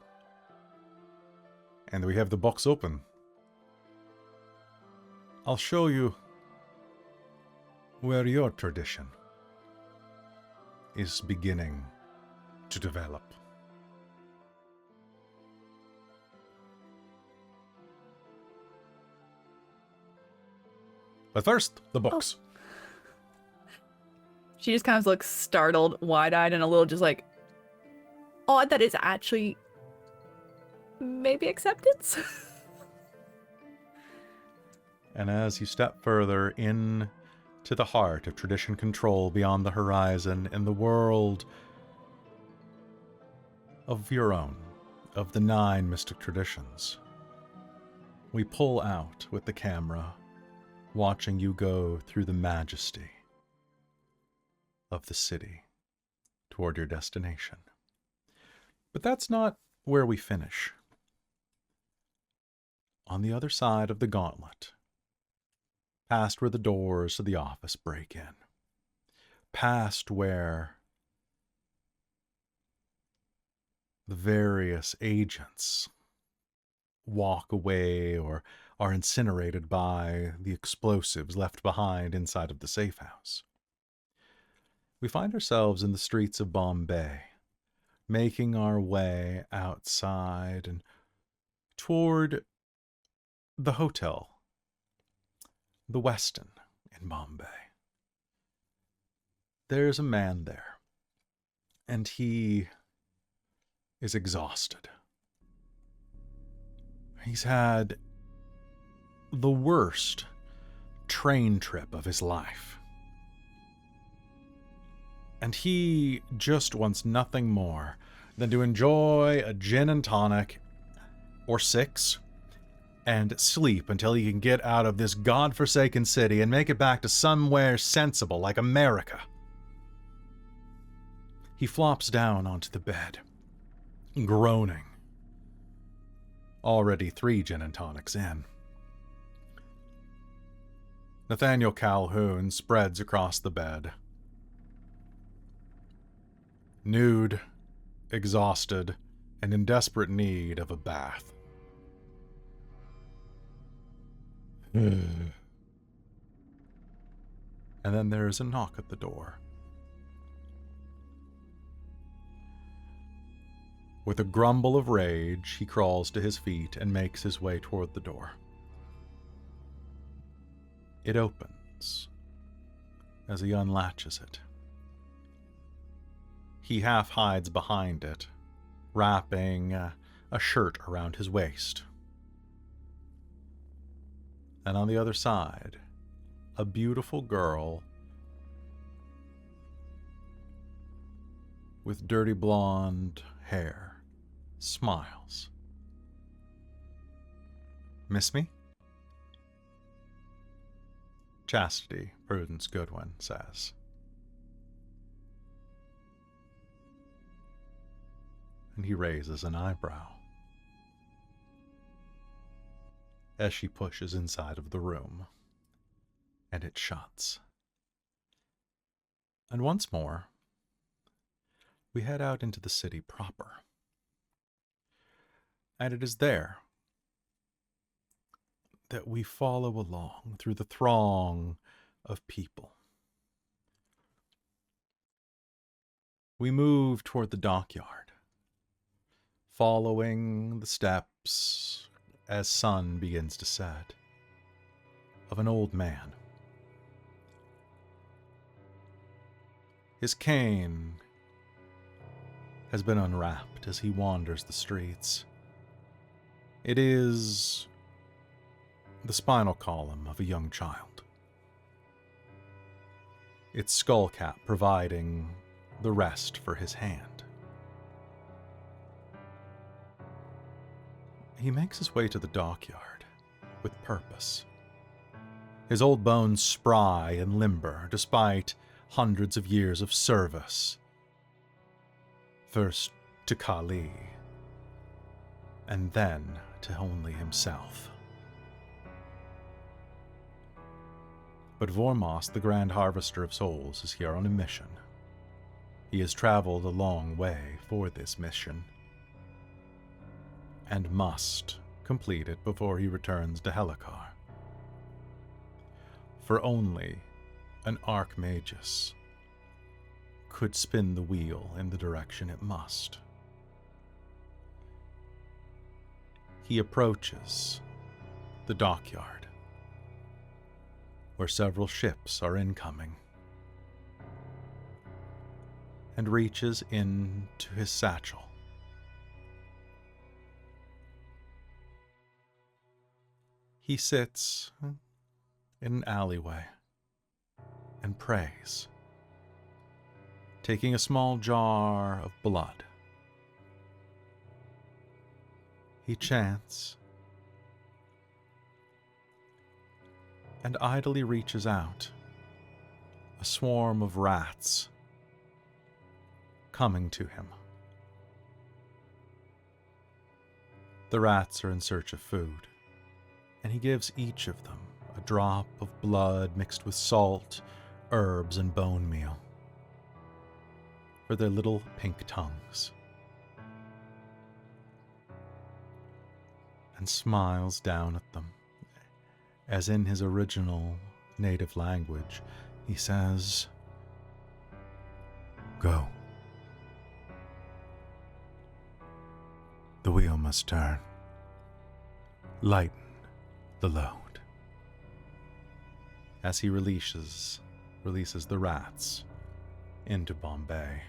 and we have the box open, I'll show you where your tradition is beginning to develop. But first, the books. She just kind of looks startled, wide-eyed, and a little just like, odd that it's actually maybe acceptance. And as you step further in to the heart of tradition control beyond the horizon, in the world of your own, of the 9 mystic traditions, we pull out with the camera, watching you go through the majesty of the city toward your destination. But that's not where we finish. On the other side of the gauntlet, past where the doors to the office break in, past where the various agents walk away or are incinerated by the explosives left behind inside of the safe house, we find ourselves in the streets of Bombay, making our way outside and toward the hotel, the Westin in Bombay. There's a man there, and he is exhausted. He's had the worst train trip of his life. And he just wants nothing more than to enjoy a gin and tonic, or 6, and sleep until he can get out of this godforsaken city and make it back to somewhere sensible like America. He flops down onto the bed, groaning. Already 3 gin and tonics in. Nathaniel Calhoun spreads across the bed. Nude, exhausted, and in desperate need of a bath. And then there is a knock at the door. With a grumble of rage, he crawls to his feet and makes his way toward the door. It opens as he unlatches it. He half hides behind it, wrapping a shirt around his waist. And on the other side, a beautiful girl with dirty blonde hair smiles. "Miss me?" Chastity, Prudence, Goodwin says. And he raises an eyebrow as she pushes inside of the room, and it shuts. And once more, we head out into the city proper. And it is there that we follow along through the throng of people. We move toward the dockyard, following the steps as sun begins to set, of an old man. His cane has been unwrapped as he wanders the streets. It is the spinal column of a young child, its skull cap providing the rest for his hand. He makes his way to the dockyard with purpose, his old bones spry and limber despite hundreds of years of service. First to Kali, and then to only himself. But Vormos, the Grand Harvester of Souls, is here on a mission. He has traveled a long way for this mission, and must complete it before he returns to Helicar. For only an Archmagus could spin the wheel in the direction it must. He approaches the dockyard, where several ships are incoming, and reaches into his satchel. He sits in an alleyway and prays, taking a small jar of blood. He chants and idly reaches out, a swarm of rats coming to him. The rats are in search of food, and he gives each of them a drop of blood mixed with salt, herbs, and bone meal for their little pink tongues, and smiles down at them, as in his original native language he says, "Go. The wheel must turn. Lighten the load," as he releases the rats into Bombay.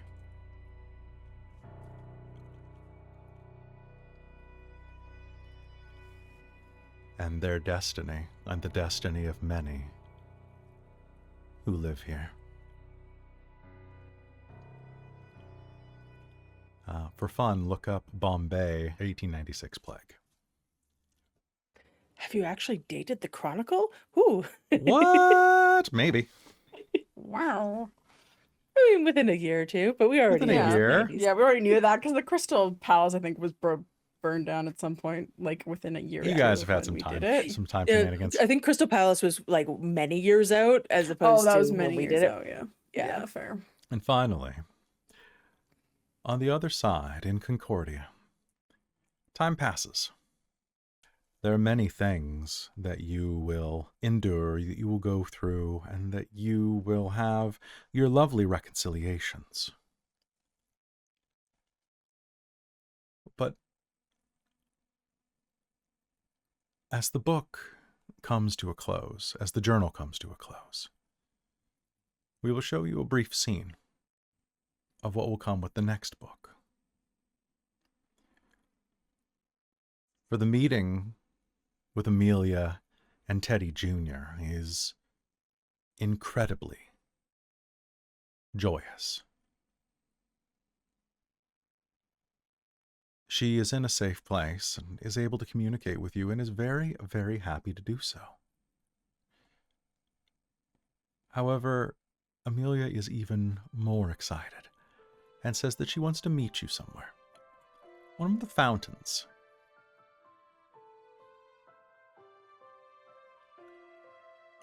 And their destiny, and the destiny of many who live here. For fun, look up Bombay 1896 plague. Have you actually dated the Chronicle? Ooh. What? Maybe. Wow. I mean, within a year or two, but we already Within a knew. year? Yeah, we already knew that because the Crystal Palace, I think, was burned down at some point, like within a year. You or guys two have had of some when we time. did it. Some time shenanigans. I think Crystal Palace was like many years out as opposed that to was when many we years did it. ago, yeah. Yeah. Yeah, fair. And finally, on the other side, in Concordia, time passes. There are many things that you will endure, that you will go through, and that you will have your lovely reconciliations. But as the book comes to a close, as the journal comes to a close, we will show you a brief scene of what will come with the next book. For the meeting with Amelia and Teddy Jr. is incredibly joyous. She is in a safe place and is able to communicate with you and is very, very happy to do so. However, Amelia is even more excited and says that she wants to meet you somewhere. One of the fountains.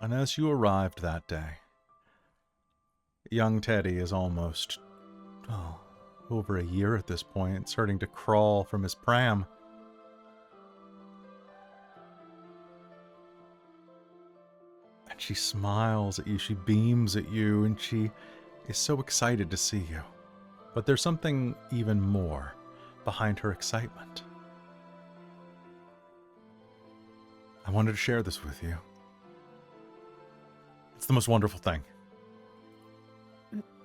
And as you arrived that day, young Teddy is almost, over a year at this point, starting to crawl from his pram. And she smiles at you, she beams at you, and she is so excited to see you. But there's something even more behind her excitement. I wanted to share this with you. It's the most wonderful thing.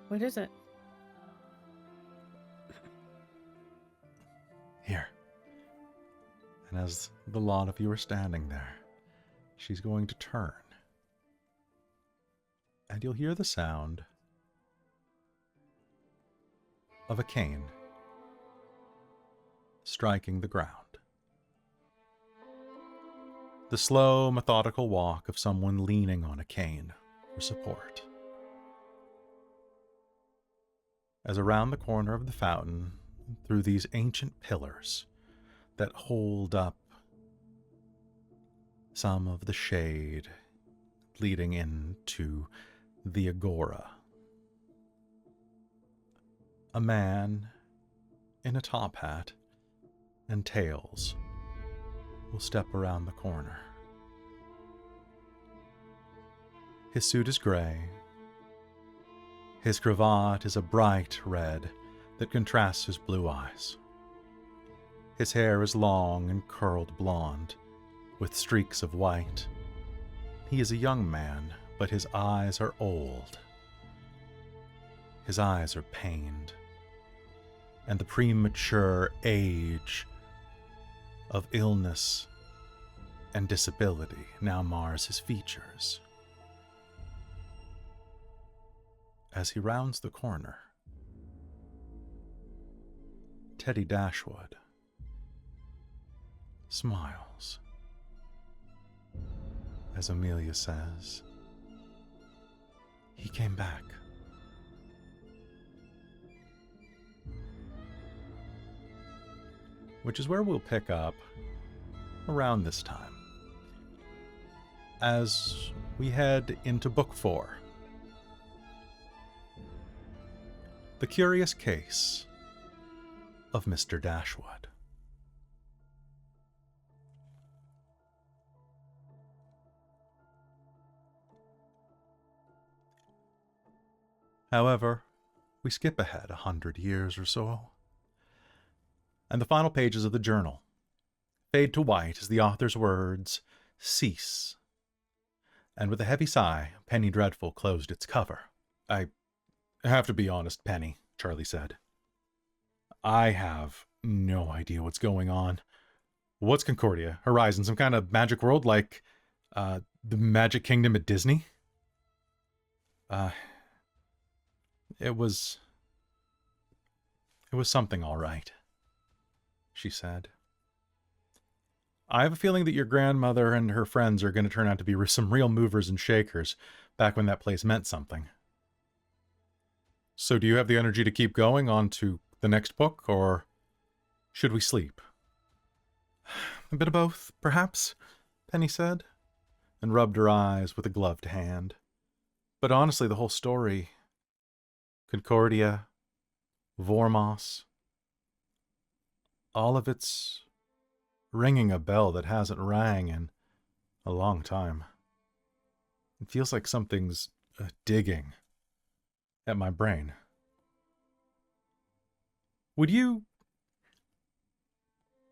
What is it? Here. And as the lot of you are standing there, she's going to turn. And you'll hear the sound of a cane striking the ground. The slow, methodical walk of someone leaning on a cane for support. As around the corner of the fountain, through these ancient pillars that hold up some of the shade leading into the agora, a man in a top hat and tails will step around the corner. His suit is gray, His cravat is a bright red that contrasts his blue eyes. His hair is long and curled blonde, with streaks of white. He is a young man, but his eyes are old. His eyes are pained, and the premature age of illness and disability now mars his features. As he rounds the corner, Teddy Dashwood smiles as Amelia says, "He came back." Which is where we'll pick up around this time, as we head into Book 4. The Curious Case of Mr. Dashwood. However, we skip ahead 100 years or so, and the final pages of the journal fade to white as the author's words cease. And with a heavy sigh, Penny Dreadful closed its cover. "I have to be honest, Penny," Charlie said. "I have no idea what's going on. What's Concordia? Horizon? Some kind of magic world like the Magic Kingdom at Disney?" It was something all right," she said. "I have a feeling that your grandmother and her friends are going to turn out to be some real movers and shakers back when that place meant something. So do you have the energy to keep going on to the next book, or should we sleep?" "A bit of both, perhaps," Penny said, and rubbed her eyes with a gloved hand. "But honestly, the whole story, Concordia, Vormos, all of it's ringing a bell that hasn't rang in a long time. It feels like something's digging at my brain. Would you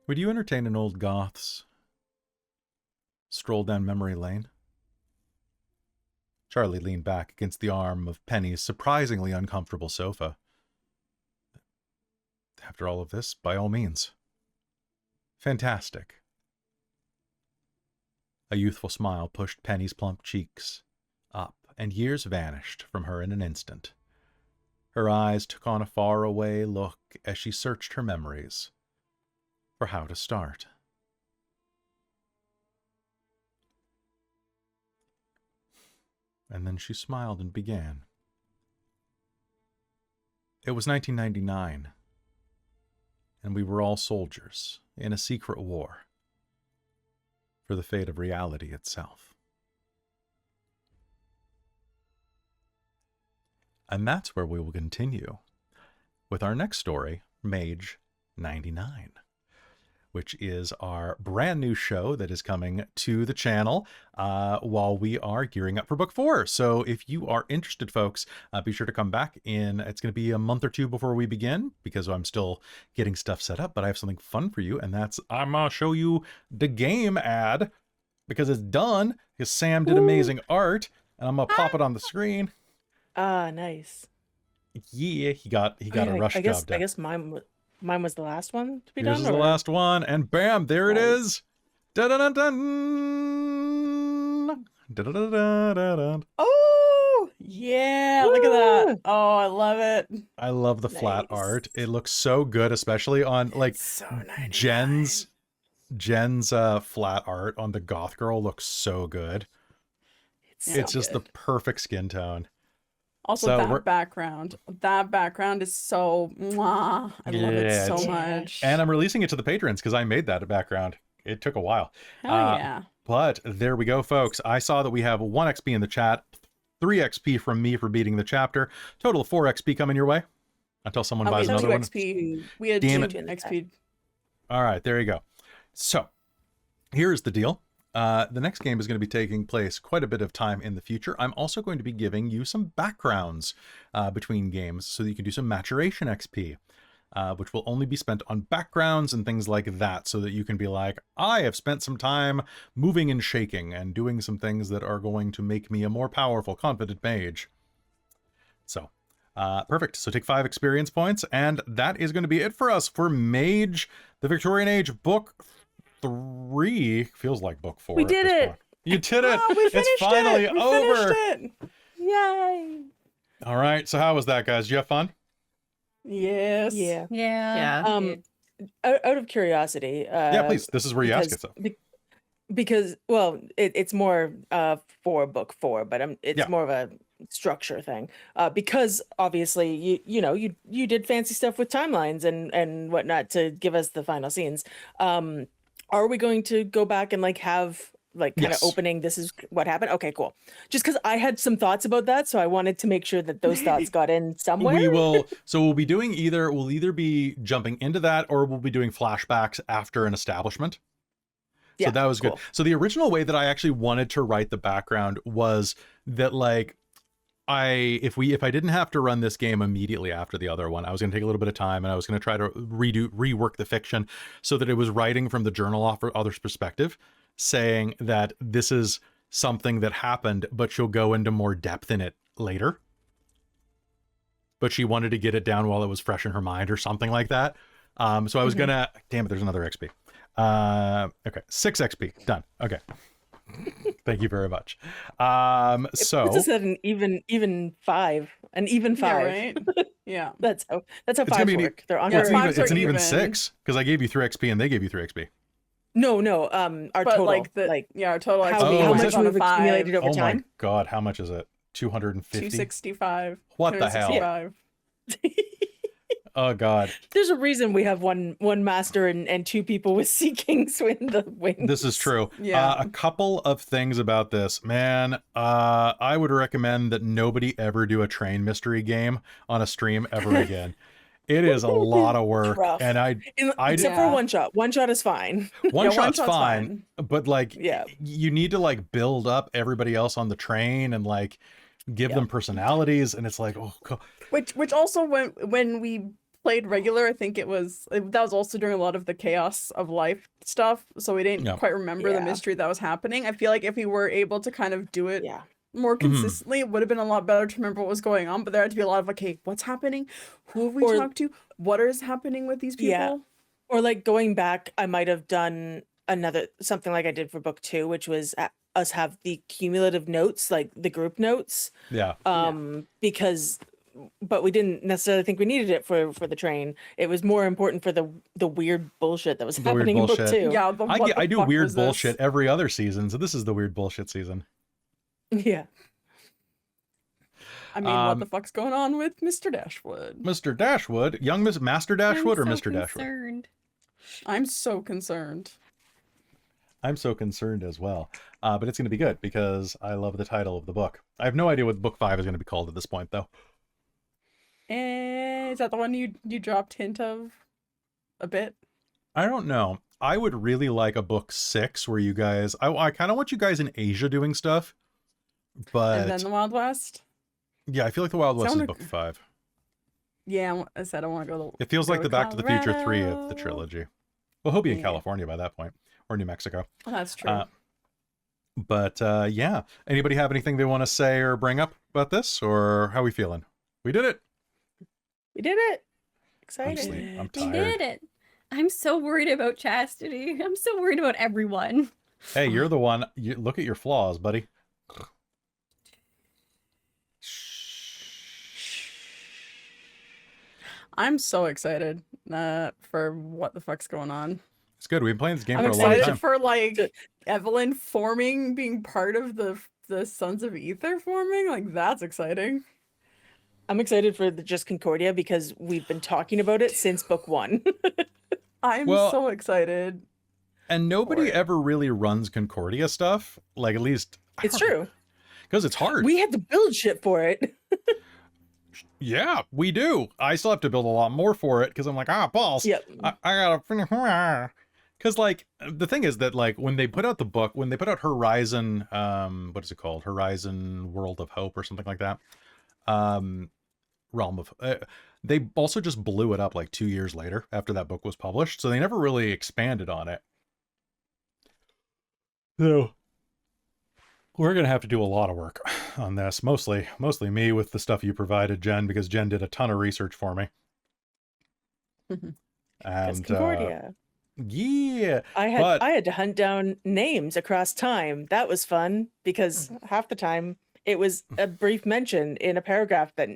entertain an old goth's stroll down memory lane?" Charlie leaned back against the arm of Penny's surprisingly uncomfortable sofa. "After all of this, by all means." "Fantastic." A youthful smile pushed Penny's plump cheeks up, and years vanished from her in an instant. Her eyes took on a faraway look as she searched her memories for how to start. And then she smiled and began. It was 1999, and we were all soldiers in a secret war for the fate of reality itself. And that's where we will continue with our next story, Mage 99, which is our brand new show that is coming to the channel while we are gearing up for Book 4. So if you are interested, folks, be sure to come back in. It's going to be a month or two before we begin because I'm still getting stuff set up, but I have something fun for you, and that's I'm going to show you the game ad because it's done, because Sam did amazing art, and I'm going to pop it on the screen. Ah, nice. Yeah, he got a rush job done. I guess mine was the last one to be Here's done. the last one, and bam, there it is. Da-da-da-dun. Da-da-da-da-da-dun. Oh, yeah, look at that. Oh, I love it. I love the flat art. It looks so good, especially on like So nice. Jen's flat art on the goth girl looks so good. It's just the perfect skin tone. Also, So that background is so mwah. I love it so much. And I'm releasing it to the patrons because I made that a background. It took a while. Hell yeah. But there we go, folks. I saw that we have 1 XP in the chat, 3 XP from me for beating the chapter, total of 4 XP coming your way until someone buys another one. XP. We had Damn 2 it. XP. All right, there you go. So here's the deal. The next game is going to be taking place quite a bit of time in the future. I'm also going to be giving you some backgrounds between games so that you can do some maturation XP, which will only be spent on backgrounds and things like that, so that you can be like, I have spent some time moving and shaking and doing some things that are going to make me a more powerful, confident mage. So, perfect. So take 5 experience points, and that is going to be it for us for Mage the Victorian Age Book 3. Feels like Book 4. We did it! You did it! Oh, we finished it's finally over! Finished it. Yay! All right, so how was that, guys? Did you have fun? Yes. Yeah. Yeah. Out of curiosity. Yeah, please. This is where you ask it. So. Because, well, it's more for book 4, but it's Yeah. more of a structure thing. Because obviously you did fancy stuff with timelines and whatnot to give us the final scenes. Are we going to go back and have kind Yes. of opening, this is what happened? Okay, cool. Just because I had some thoughts about that, so I wanted to make sure that those thoughts got in somewhere. We will. So we'll be doing we'll either be jumping into that, or we'll be doing flashbacks after an establishment. So Yeah, that was good. cool. So the original way that I actually wanted to write the background was that if I didn't have to run this game immediately after the other one, I was going to take a little bit of time, and I was going to try to rework the fiction so that it was writing from the journal author's perspective, saying that this is something that happened, but she'll go into more depth in it later. But she wanted to get it down while it was fresh in her mind or something like that. So I was gonna, damn it, there's another XP. Okay, 6 XP, done. Okay. Thank you very much. So It puts us at an even 5. An even 5. Yeah, right? Yeah. That's how it's gonna 5 be work. They're on Yeah, it's, our- fives it's are an even even. 6 because I gave you 3 XP and they gave you 3 XP. No, our But total. our total how, XP how was much on a we've 5, accumulated over Oh my time. god, how much is it? 250? 265. What the hell? 265. Oh god. There's a reason we have one master and 2 people with sea kings in the wings. This is true. Yeah. A couple of things about this, man. I would recommend that nobody ever do a train mystery game on a stream ever again. It is a lot of work, Rough. and Except for one shot. One shot is fine. one Yeah, shot's fine, but Yeah. you need to build up everybody else on the train and give Yeah. them personalities, and it's like, oh god. Which also when we played regular, I think that was also during a lot of the chaos of life stuff, so we didn't Yeah. quite remember the Yeah. mystery that was happening. I feel like if we were able to kind of do it Yeah. more Mm-hmm. consistently, it would have been a lot better to remember what was going on. But there had to be a lot of okay, what's happening? Who have we Or- talked to? What is happening with these people? Yeah. Or going back, I might have done something like I did for book 2, which was us have the cumulative notes, the group notes. Yeah. But we didn't necessarily think we needed it for the train. It was more important for the weird bullshit that was The weird happening in book bullshit. 2. Yeah, I do weird bullshit. bullshit every other season, so this is the weird bullshit season. Yeah. I mean, what the fuck's going on with Mr. Dashwood? Mr. Dashwood, young Master Dashwood, or Mr. Dashwood? Concerned. I'm so concerned. I'm so concerned as well. But it's going to be good because I love the title of the book. I have no idea what book 5 is going to be called at this point, though. Is that the one you dropped hint of a bit? I don't know. I would really like a book 6 where you guys... I kind of want you guys in Asia doing stuff. But And then the Wild West? yeah, I feel like the Wild West is Sound book like- 5. Yeah, I said I want to go to... It feels like go the to Back to the Future 3 of the Colorado. trilogy. Well, he'll be in Yeah. California by that point. Or New Mexico. Oh, that's true. But yeah. Anybody have anything they want to say or bring up about this? Or how we feeling? We did it. We did it. I'm Excited. sleep. I'm We tired. did it. I'm so worried about Chastity. I'm so worried about everyone. Hey, you're the one. You look at your flaws, buddy. I'm so excited for what the fuck's going on. It's good. We've been playing this game I'm for a long excited time. for Evelyn forming, being part of the Sons of Ether forming. That's exciting. I'm excited for the Just Concordia because we've been talking about it since book 1. I'm Well, so excited. And nobody for it. ever really runs Concordia stuff. At least It's true. because it's hard. We had to build shit for it. Yeah, we do. I still have to build a lot more for it because I'm like, balls. Yep. I gotta finish. Because, like, the thing is that, like, when they put out the book, when they put out Horizon, what is it called? Horizon World of Hope or something like that. Realm of... they also just blew it up, like, 2 years later after that book was published. So they never really expanded on it. So we're going to have to do a lot of work on this. Mostly me with the stuff you provided, Jen, because Jen did a ton of research for me. And Concordia. Yeah. I had to hunt down names across time. That was fun because half the time it was a brief mention in a paragraph that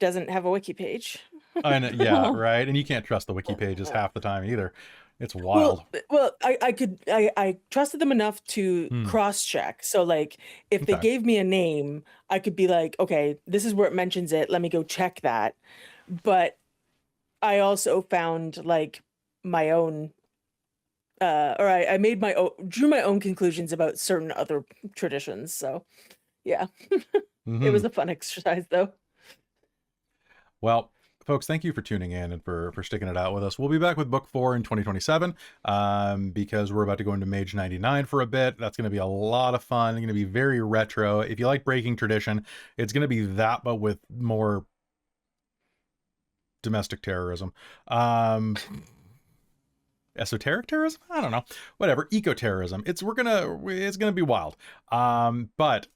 doesn't have a wiki page. I know, yeah, right. And you can't trust the wiki pages half the time either. It's wild. Well, I trusted them enough to cross-check. So, like, if they gave me a name, I could be like, okay, this is where it mentions it. Let me go check that. But I also found, like, my own, or I made my own, drew my own conclusions about certain other traditions. So, yeah, it was a fun exercise, though. Well, folks, thank you for tuning in and for sticking it out with us. We'll be back with book 4 in 2027 because we're about to go into Mage 99 for a bit. That's going to be a lot of fun. It's going to be very retro. If you like breaking tradition, it's going to be that, but with more domestic terrorism. Esoteric terrorism? I don't know. Whatever. Eco-terrorism. It's gonna be wild. But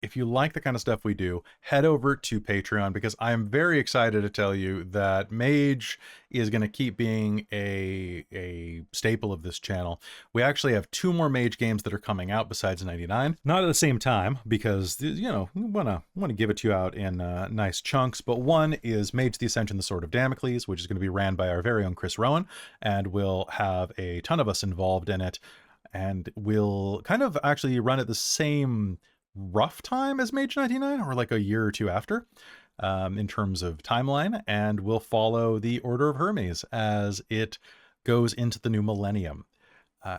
if you like the kind of stuff we do, head over to Patreon because I am very excited to tell you that Mage is going to keep being a staple of this channel. We actually have 2 more Mage games that are coming out besides 99. Not at the same time because, you know, we want to give it to you out in nice chunks. But one is Mage the Ascension, the Sword of Damocles, which is going to be ran by our very own Chris Rowan, and we'll have a ton of us involved in it. And we'll kind of actually run at the same rough time as Mage 99, or like a year or 2 after, in terms of timeline, and we'll follow the Order of Hermes as it goes into the new millennium.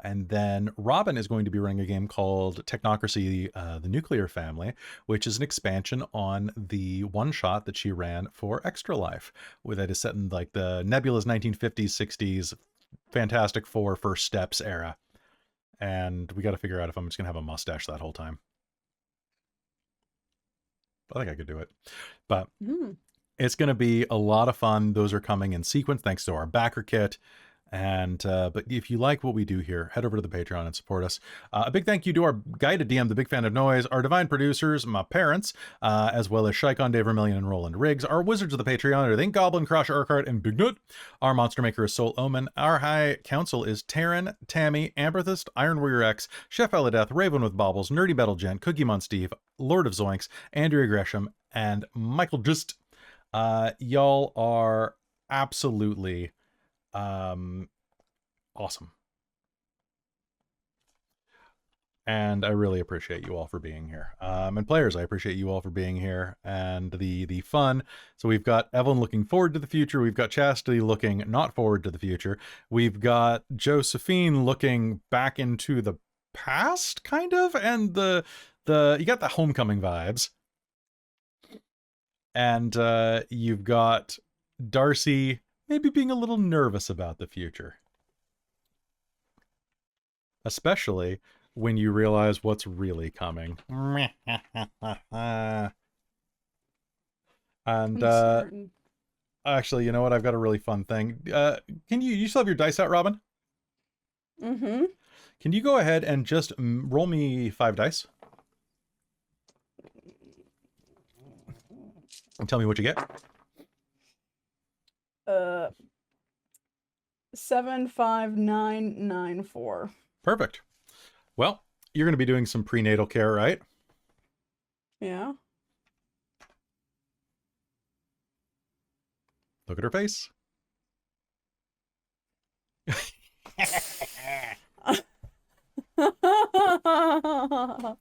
And then Robin is going to be running a game called Technocracy, the Nuclear Family, which is an expansion on the one-shot that she ran for Extra Life, where that is set in like the nebulous 1950s, 60s, Fantastic Four First Steps era. And we got to figure out if I'm just going to have a mustache that whole time. I think I could do it, but it's going to be a lot of fun. Those are coming in sequence thanks to our backer kit. And but if you like what we do here, head over to the Patreon and support us. A big thank you to our guided DM, the Big Fan of Noise, our divine producers, my parents, as well as Shikon, Dave Vermillion, and Roland Riggs. Our wizards of the Patreon are Think Goblin, Crush, Urquhart, and Big Nut. Our monster maker is Soul Omen. Our high council is Taryn, Tammy, Amberthist, Iron Warrior X, Chef Eladeth, Raven with Baubles, Nerdy Battle Gent, Cookie Mon Steve, Lord of Zoinks, Andrea Gresham, and Michael Just. Y'all are absolutely awesome. And I really appreciate you all for being here. And players, I appreciate you all for being here and the fun. So we've got Evelyn looking forward to the future. We've got Chastity looking not forward to the future. We've got Josephine looking back into the past, kind of, and you got the homecoming vibes. And you've got Darcie maybe being a little nervous about the future. Especially when you realize what's really coming. And actually, you know what? I've got a really fun thing. Can you still have your dice out, Robin? Mm-hmm. Can you go ahead and just roll me 5 dice? And tell me what you get. 7, 5, 9, 9, 4. Perfect. Well, you're going to be doing some prenatal care, right? Yeah. Look at her face.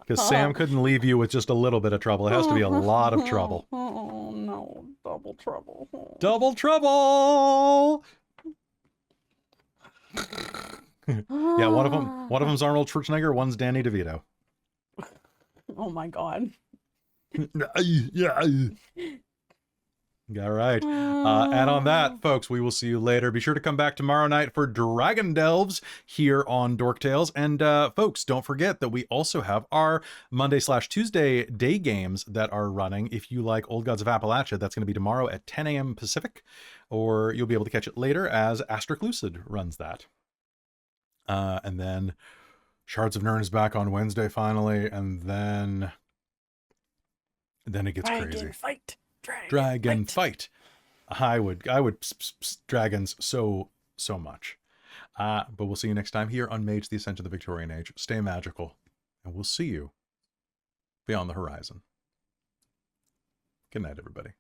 Because Sam couldn't leave you with just a little bit of trouble. It has to be a lot of trouble. Oh, no. Double trouble. Double trouble! Yeah, one of them's Arnold Schwarzenegger, one's Danny DeVito. Oh my god. Yeah. All right. And on that, folks, we will see you later. Be sure to come back tomorrow night for Dragon Delves here on Dork Tales. And folks, don't forget that we also have our Monday/Tuesday day games that are running. If you like Old Gods of Appalachia, that's going to be tomorrow at 10 a.m. Pacific, or you'll be able to catch it later as Astric Lucid runs that. And then Shards of Nirn is back on Wednesday finally, and then it gets crazy. Dragon fight. I would dragons so much. But we'll see you next time here on Mage the Ascension the Victorian Age. Stay magical, and we'll see you beyond the horizon. Good night, everybody.